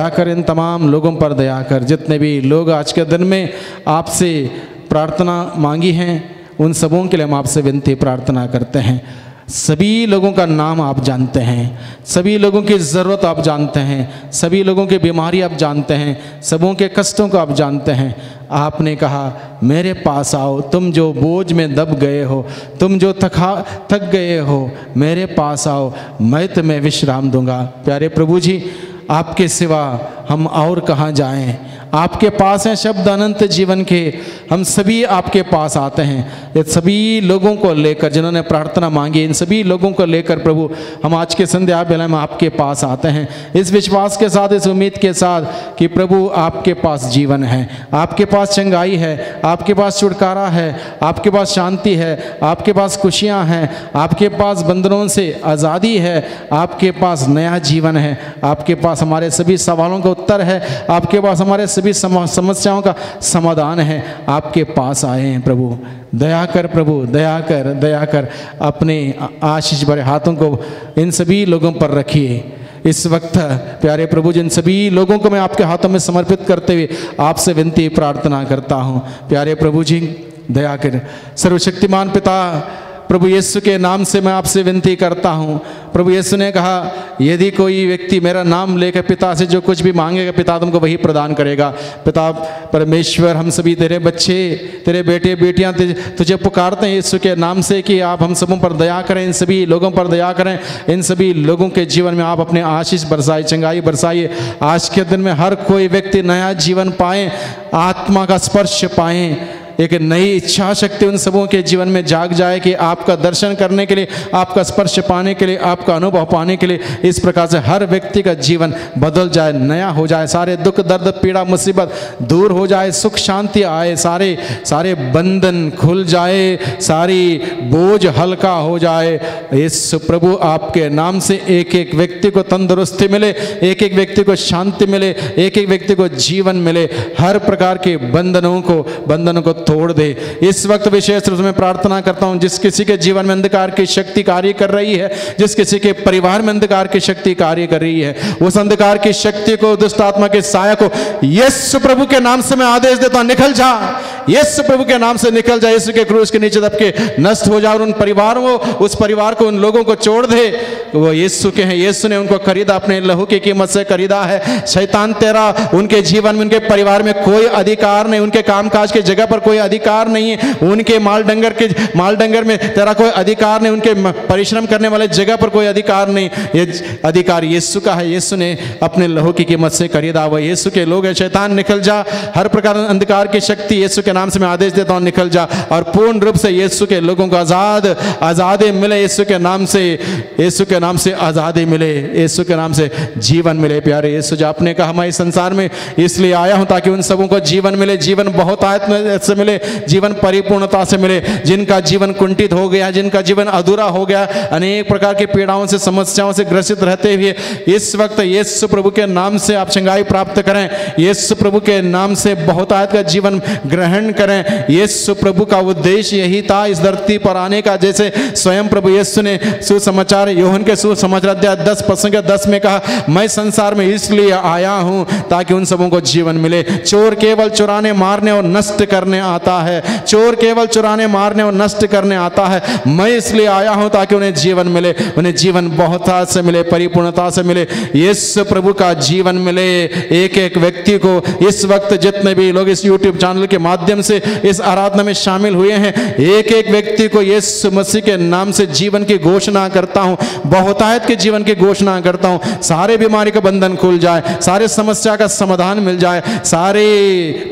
कर इन तमाम लोगों पर दया कर। जितने भी लोग आज के दिन में आपसे प्रार्थना मांगी हैं, उन सबों के लिए हम आपसे विनती प्रार्थना करते हैं। सभी लोगों का नाम आप जानते हैं, सभी लोगों की ज़रूरत आप जानते हैं, सभी लोगों की बीमारी आप जानते हैं, सबों के कष्टों को आप जानते हैं। आपने कहा मेरे पास आओ तुम जो बोझ में दब गए हो, तुम जो थक गए हो, मेरे पास आओ, मैं तुम्हें विश्राम दूंगा। प्यारे प्रभु जी, आपके सिवा हम और कहाँ जाएं? आपके पास हैं शब्द अनंत जीवन के। हम सभी आपके पास आते हैं। ये सभी लोगों को लेकर जिन्होंने प्रार्थना मांगी, इन सभी लोगों को लेकर प्रभु हम आज के संध्या बेला में आपके पास आते हैं, इस विश्वास के साथ, इस उम्मीद के साथ कि प्रभु आपके पास जीवन है, आपके पास चंगाई है, आपके पास छुटकारा है, आपके पास शांति है, आपके पास खुशियाँ हैं, आपके पास बंधनों से आज़ादी है, आपके पास नया जीवन है, आपके पास हमारे सभी सवालों का उत्तर है, आपके पास हमारे सभी समस्याओं का समाधान है। आपके पास आए हैं प्रभु, दया कर प्रभु, दया कर अपने आशीष भरे हाथों को इन सभी लोगों पर रखिए। इस वक्त प्यारे प्रभु जिन सभी लोगों को मैं आपके हाथों में समर्पित करते हुए आपसे विनती प्रार्थना करता हूँ। प्यारे प्रभु जी दया कर। सर्वशक्तिमान पिता प्रभु यीशु के नाम से मैं आपसे विनती करता हूँ। प्रभु यीशु ने कहा यदि कोई व्यक्ति मेरा नाम लेकर पिता से जो कुछ भी मांगेगा, पिता तुमको वही प्रदान करेगा। पिता परमेश्वर, हम सभी तेरे बच्चे, तेरे बेटे बेटियाँ तुझे पुकारते हैं यीशु के नाम से कि आप हम सबों पर दया करें, इन सभी लोगों पर दया करें, इन सभी लोगों के जीवन में आप अपने आशीष बरसाए, चंगाई बरसाइए। आज के दिन में हर कोई व्यक्ति नया जीवन पाए, आत्मा का स्पर्श पाएँ, एक नई इच्छा शक्ति उन सबों के जीवन में जाग जाए कि आपका दर्शन करने के लिए, आपका स्पर्श पाने के लिए, आपका अनुभव पाने के लिए इस प्रकार से हर व्यक्ति का जीवन बदल जाए, नया हो जाए, सारे दुख दर्द पीड़ा मुसीबत दूर हो जाए, सुख शांति आए, सारे बंधन खुल जाए, सारी बोझ हल्का हो जाए। इस प्रभु आपके नाम से एक एक व्यक्ति को तंदुरुस्ती मिले, एक एक व्यक्ति को शांति मिले, एक एक व्यक्ति को जीवन मिले, हर प्रकार के बंधनों को तोड़ दे। इस वक्त विशेष रूप से मैं प्रार्थना करता हूं, जिस किसी के जीवन में अंधकार की शक्ति कार्य कर रही है, जिस किसी के परिवार में अंधकार की शक्ति कार्य कर रही है, उस अंधकार की शक्ति को, दुष्ट आत्मा के साया को यीशु प्रभु के नाम से मैं आदेश देता हूं, निकल जा, यीशु प्रभु के नाम से निकल जा, यीशु के क्रूस के नीचे दब के नष्ट हो जा, और उन परिवारों को, उस परिवार को, उन लोगों को छोड़ दे। वो यीशु के हैं, यीशु ने उनको खरीदा, अपने लहू की कीमत से खरीदा है। शैतान तेरा उनके जीवन में, उनके परिवार में कोई अधिकार नहीं, उनके कामकाज की जगह पर कोई अधिकार नहीं है, उनके माल डंगर में तेरा कोई अधिकार नहीं, उनके परिश्रम करने वाले जगह पर कोई अधिकार नहीं। ये अधिकार यीशु का है, यीशु ने अपने लहू की कीमत से खरीदा, वो यीशु के लोग हैं। शैतान निकल जा, हर प्रकार अंधकार की शक्ति यीशु के नाम से मैं आदेश देता हूं, निकल जा, और पूर्ण रूप से यीशु के लोगों को आजादी मिले, यीशु के नाम से आजादी मिले, यीशु के नाम से जीवन मिले। प्यारे यीशु जी, आपने कहा मैं इस संसार में इसलिए आया हूं ताकि उन सबों को जीवन मिले, जीवन बहुतायत से मिले, जीवन परिपूर्णता से मिले, जिनका जीवन कुंठित हो गया, जिनका जीवन अधूरा हो गया, अनेक प्रकार की पीड़ाओं से, समस्याओं से ग्रसित रहते हुए इस वक्त यीशु प्रभु के नाम से आप चंगाई प्राप्त करें, यीशु प्रभु के नाम से बहुतायत का जीवन ग्रहण करें। यीशु प्रभु का उद्देश्य यही था इस धरती पर आने का, जैसे स्वयं प्रभु यीशु ने सुसमाचार यूहन्ना के सुसमाचार अध्याय 10 में कहा, मैं संसार में इसलिए आया हूं ताकि उन सबों को जीवन मिले। चोर केवल चुराने, मारने और नष्ट करने आता है, चोर केवल चुराने, मारने और नष्ट करने आता है, मैं इसलिए आया हूं ताकि उन्हें जीवन मिले, उन्हें जीवन बहुतायत से मिले, परिपूर्णता से मिले, यीशु प्रभु का जीवन मिले। एक एक व्यक्ति को इस वक्त जितने भी लोग इस YouTube चैनल के माध्यम से इस आराधना में शामिल हुए हैं, एक एक व्यक्ति को यीशु मसीह के नाम से जीवन की घोषणा करता हूं, बहुतायत के जीवन की घोषणा करता हूं। सारे बीमारी का बंधन खुल जाए, सारे समस्या का समाधान मिल जाए, सारे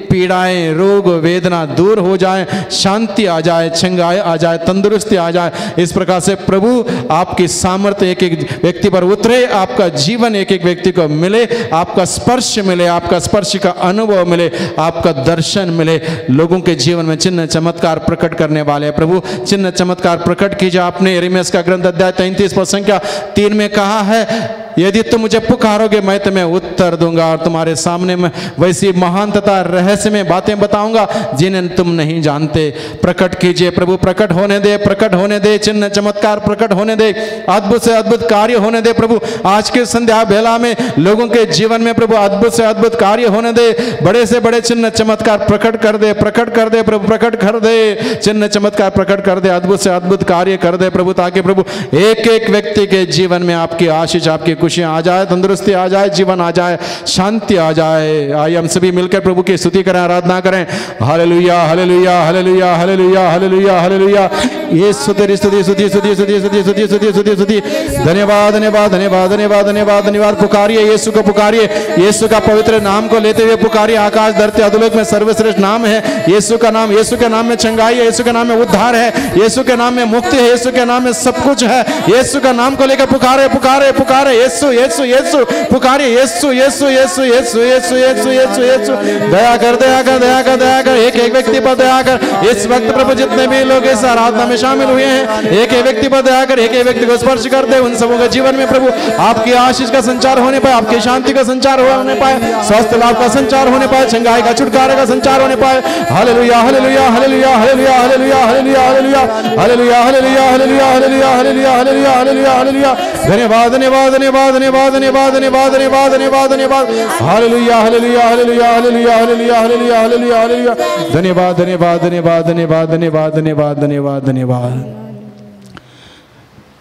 पीड़ाएं, रोग वेदना दूर हो जाए, शांति आ जाए, चंगाई आ जाए, तंदुरुस्ती आ जाए। इस प्रकार से प्रभु आपकी सामर्थ्य एक एक व्यक्ति पर उतरे, आपका जीवन एक एक व्यक्ति को मिले, आपका स्पर्श मिले, आपका स्पर्श का अनुभव मिले, आपका दर्शन मिले। लोगों के जीवन में चिन्ह चमत्कार प्रकट करने वाले हैं। प्रभु चिन्ह चमत्कार प्रकट कीजिए। आपने यिर्मयाह का ग्रंथ अध्याय 33 पद संख्या 3 में कहा है, यदि तुम मुझे पुकारोगे मैं तुम्हें उत्तर दूंगा और तुम्हारे सामने में वैसी महान तथा रहस्यमय बातें बताऊंगा जिन्हें तुम नहीं जानते। प्रकट कीजिए प्रभु, प्रकट होने दे, प्रकट होने दे, चिन्ह चमत्कार प्रकट होने दे, अद्भुत से अद्भुत कार्य होने दे। प्रभु आज के संध्या बेला में लोगों के जीवन में प्रभु अद्भुत से अद्भुत कार्य होने दे, बड़े से बड़े चिन्ह चमत्कार प्रकट कर दे, प्रकट कर दे प्रभु, प्रकट कर दे, चिन्ह चमत्कार प्रकट कर दे, अद्भुत से अद्भुत कार्य कर दे प्रभु, ताकि प्रभु एक एक व्यक्ति के जीवन में आपकी आशीष, आपकी खुशियां आ जाए, तंदुरुस्ती आ जाए, जीवन आ जाए, शांति आ जाए। आइए हम सभी मिलकर प्रभु की स्तुति करें, आराधना करें। Hallelujah hallelujah hallelujah hallelujah hallelujah hallelujah. Yeshu तेरी स्तुति स्तुति स्तुति स्तुति स्तुति स्तुति स्तुति स्तुति स्तुति। धन्यवाद धन्यवाद धन्यवाद धन्यवाद धन्यवाद धन्यवाद। पुकारिए यीशु को, पुकारिए यीशु का पवित्र नाम को लेते हुए पुकारिए। आकाश धरती अधोलोक में सर्वश्रेष्ठ नाम है यीशु का नाम। यीशु के नाम में चंगाई है, यीशु के नाम में उद्धार है, यीशु के नाम में मुक्ति है, यीशु के नाम में सब कुछ है। यीशु का नाम को लेकर पुकारे पुकारे पुकारे, यीशु यीशु यीशु पुकारिए, यीशु यीशु यीशु यीशु यीशु यीशु यीशु यीशु। दया कर दया कर दया कर दया कर, एक एक व्यक्ति पर दया कर। इस वक्त प्रभु जितने भी लोग इस आराधना में शामिल हुए हैं, एक एक व्यक्ति पर दया कर, एक एक व्यक्ति को स्पर्श कर दे। उन सबों के जीवन में प्रभु आपकी आशीष का संचार होने पाए, आपकी शांति का संचार होने पाए, स्वास्थ्य लाभ का संचार होने पाए, चंगाई का छुटकारे का संचार होने पाए। Hallelujah hallelujah hallelujah hallelujah hallelujah hallelujah hallelujah hallelujah hallelujah hallelujah hallelujah hallelujah hallelujah hallelujah hallelujah. धन्यवाद धन्यवाद धन्यवाद धन्यवाद धन्यवाद धन्यवाद धन्यवाद धन्यवाद धन्यवाद। Hallelujah hallelujah hallelujah hallelujah hallelujah hallelujah hallelujah hallelujah. धन्यवाद धन्यवाद धन्यवाद धन्यवाद धन्यवाद धन्यवाद धन्यवाद धन्यवाद।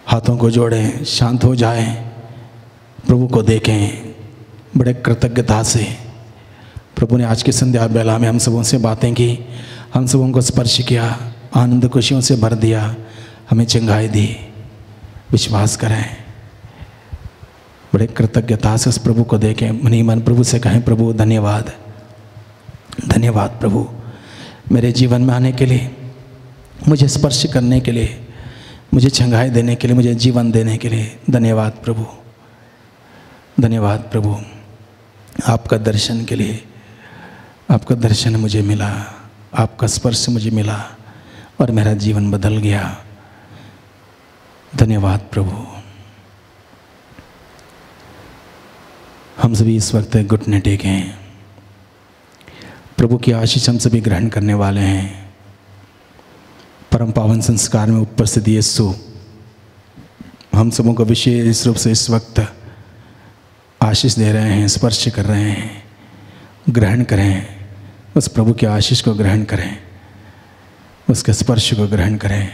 हाथों को जोड़ें, शांत हो जाएं, प्रभु को देखें बड़े कृतज्ञता से। प्रभु ने आज की संध्या बेला में हम सबों से बातें की, हम सबों को स्पर्श किया, आनंद खुशियों से भर दिया, हमें चंगाई दी। विश्वास करें, बड़े कृतज्ञता से उस प्रभु को देखें, मनी मन प्रभु से कहें, प्रभु धन्यवाद धन्यवाद प्रभु मेरे जीवन में आने के लिए, मुझे स्पर्श करने के लिए, मुझे चंगाई देने के लिए, मुझे जीवन देने के लिए धन्यवाद प्रभु, धन्यवाद प्रभु। आपका दर्शन के लिए, आपका दर्शन मुझे मिला, आपका स्पर्श मुझे मिला और मेरा जीवन बदल गया। धन्यवाद प्रभु। हम सभी इस वक्त घुटने टेकें, प्रभु की आशीष हम सभी ग्रहण करने वाले हैं। परम पावन संस्कार में उपस्थित यीशु हम सबों को विशेष रूप से इस वक्त आशीष दे रहे हैं, स्पर्श कर रहे हैं। ग्रहण करें, उस प्रभु की आशीष को ग्रहण करें, उसके स्पर्श को ग्रहण करें।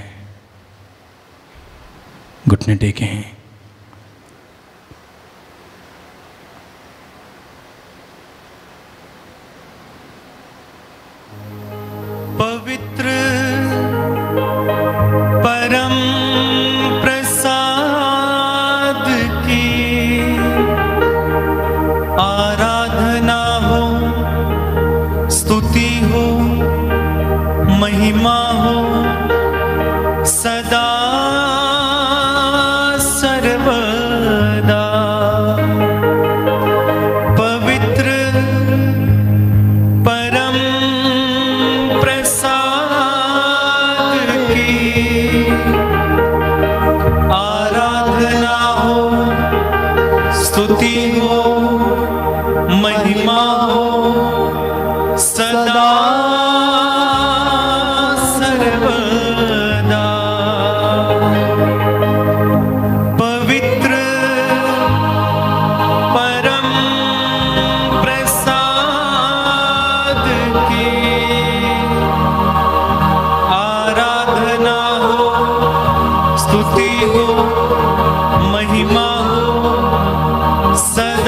घुटने टेकें। पवित्र परम प्रसाद की आराधना हो, स्तुति हो, महिमा हो सदा सर्वदा। पवित्र परम प्रसाद की आराधना हो, स्तुति हो, महिमा हो सदा सर्वदा। पवित्र परम प्रसाद की आराधना हो, स्तुति हो, महिमा हो सदा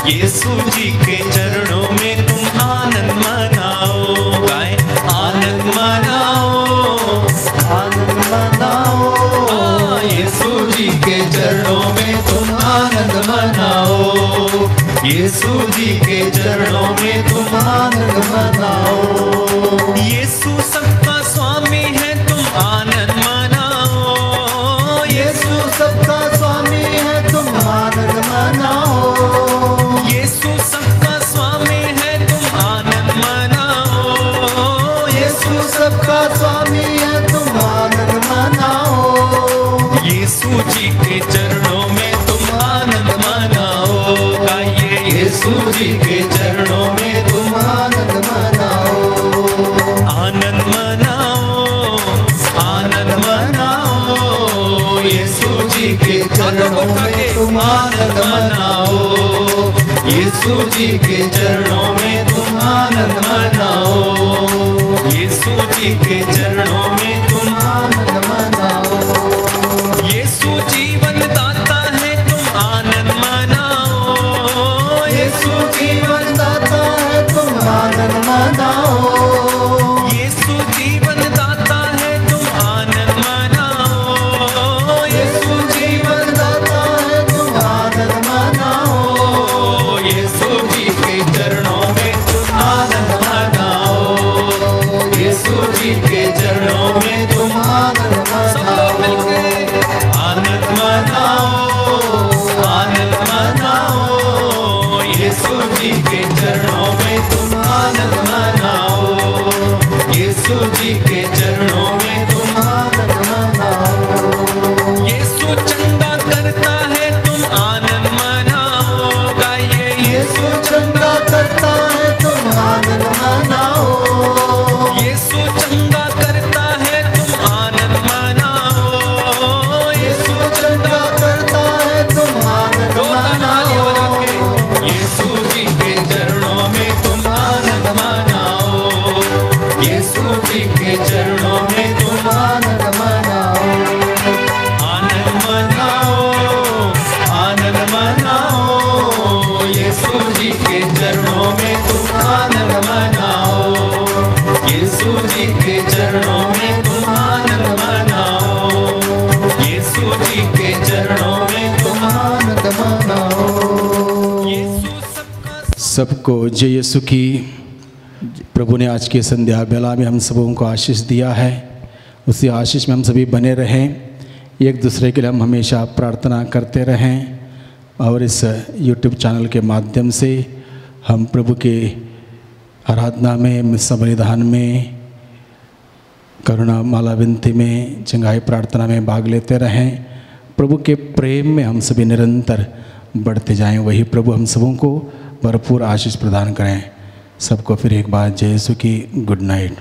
यीशु जी के चरणों में तुम आनंद मनाओ, गाए आनंद मनाओ, आनंद मनाओ। यीशु जी के चरणों में तुम आनंद मनाओ, यीशु जी के चरणों में तुम आनंद मनाओ। यीशु सबका स्वामी है तुम आनंद मनाओ, यीशु सबका स्वामी है तुम आनंद मनाओ। यीशु सबका स्वामी है तुम आनंद मनाओ, यीशु सबका स्वामी है तुम आनंद मनाओ। यीशु जी के चरणों में तुम आनंद मनाओ, गाइए यीशु जी के चरणों में तुम आनंद मनाओ। आनंद मनाओ, आनंद मनाओ, यीशु जी के चरणों में तुम आनंद मनाओ, यीशु जी के चरणों में तुम आनंद मनाओ, यीशु जी के चरणों में तुम आनंद मनाओ। यीशु जीवन दाता है तुम आनंद मनाओ, यीशु जीवन दाता है तुम आनंद मनाओ। यीशु जीवन दाता है तुम आनंद मनाओ, यीशु जीवन दाता है तुम आनंद मनाओ। यीशु जी के चरणों में तुम आनंद मनाओ, यीशु जी के चरणों में तुम आनंद मनाओ। आनंद मनाओ, आनंद मनाओ, यीशु जी के चरणों में तुम आनंद मनाओ, यीशु जी के चरणों में तुम आनंद मनाओ। यीशु चंगा करता है तुम आनंद मनाओ, गाइए यीशु चंगा करता है तुम आनंद मनाओ। यीशु चंगा करता है तुम आनंद मनाओ, यीशु चंगा करता है तुम आनंद मनाओ। यीशु जी के चरणों में तुम आनंद मनाओ, यीशु जी के चरणों में तुम आनंद मनाओ। आनंद मनाओ, आनंद मनाओ, यीशु जी के चरणों में तुम आनंद मनाओ, यीशु जी के चरणों में तुम आनंद मनाओ, यीशु जी के चरणों में तुम आनंद मनाओ। यीशु सबका सबको जय यीशु की। प्रभु ने आज के संध्या बेला में हम सबों को आशीष दिया है, उसी आशीष में हम सभी बने रहें, एक दूसरे के लिए हम हमेशा प्रार्थना करते रहें और इस YouTube चैनल के माध्यम से हम प्रभु के आराधना में, बलिदान में, करुणा माला विनती में, चंगाई प्रार्थना में भाग लेते रहें। प्रभु के प्रेम में हम सभी निरंतर बढ़ते जाएं। वही प्रभु हम सबों को भरपूर आशीष प्रदान करें। सबको फिर एक बार जय यीशु की गुड नाइट।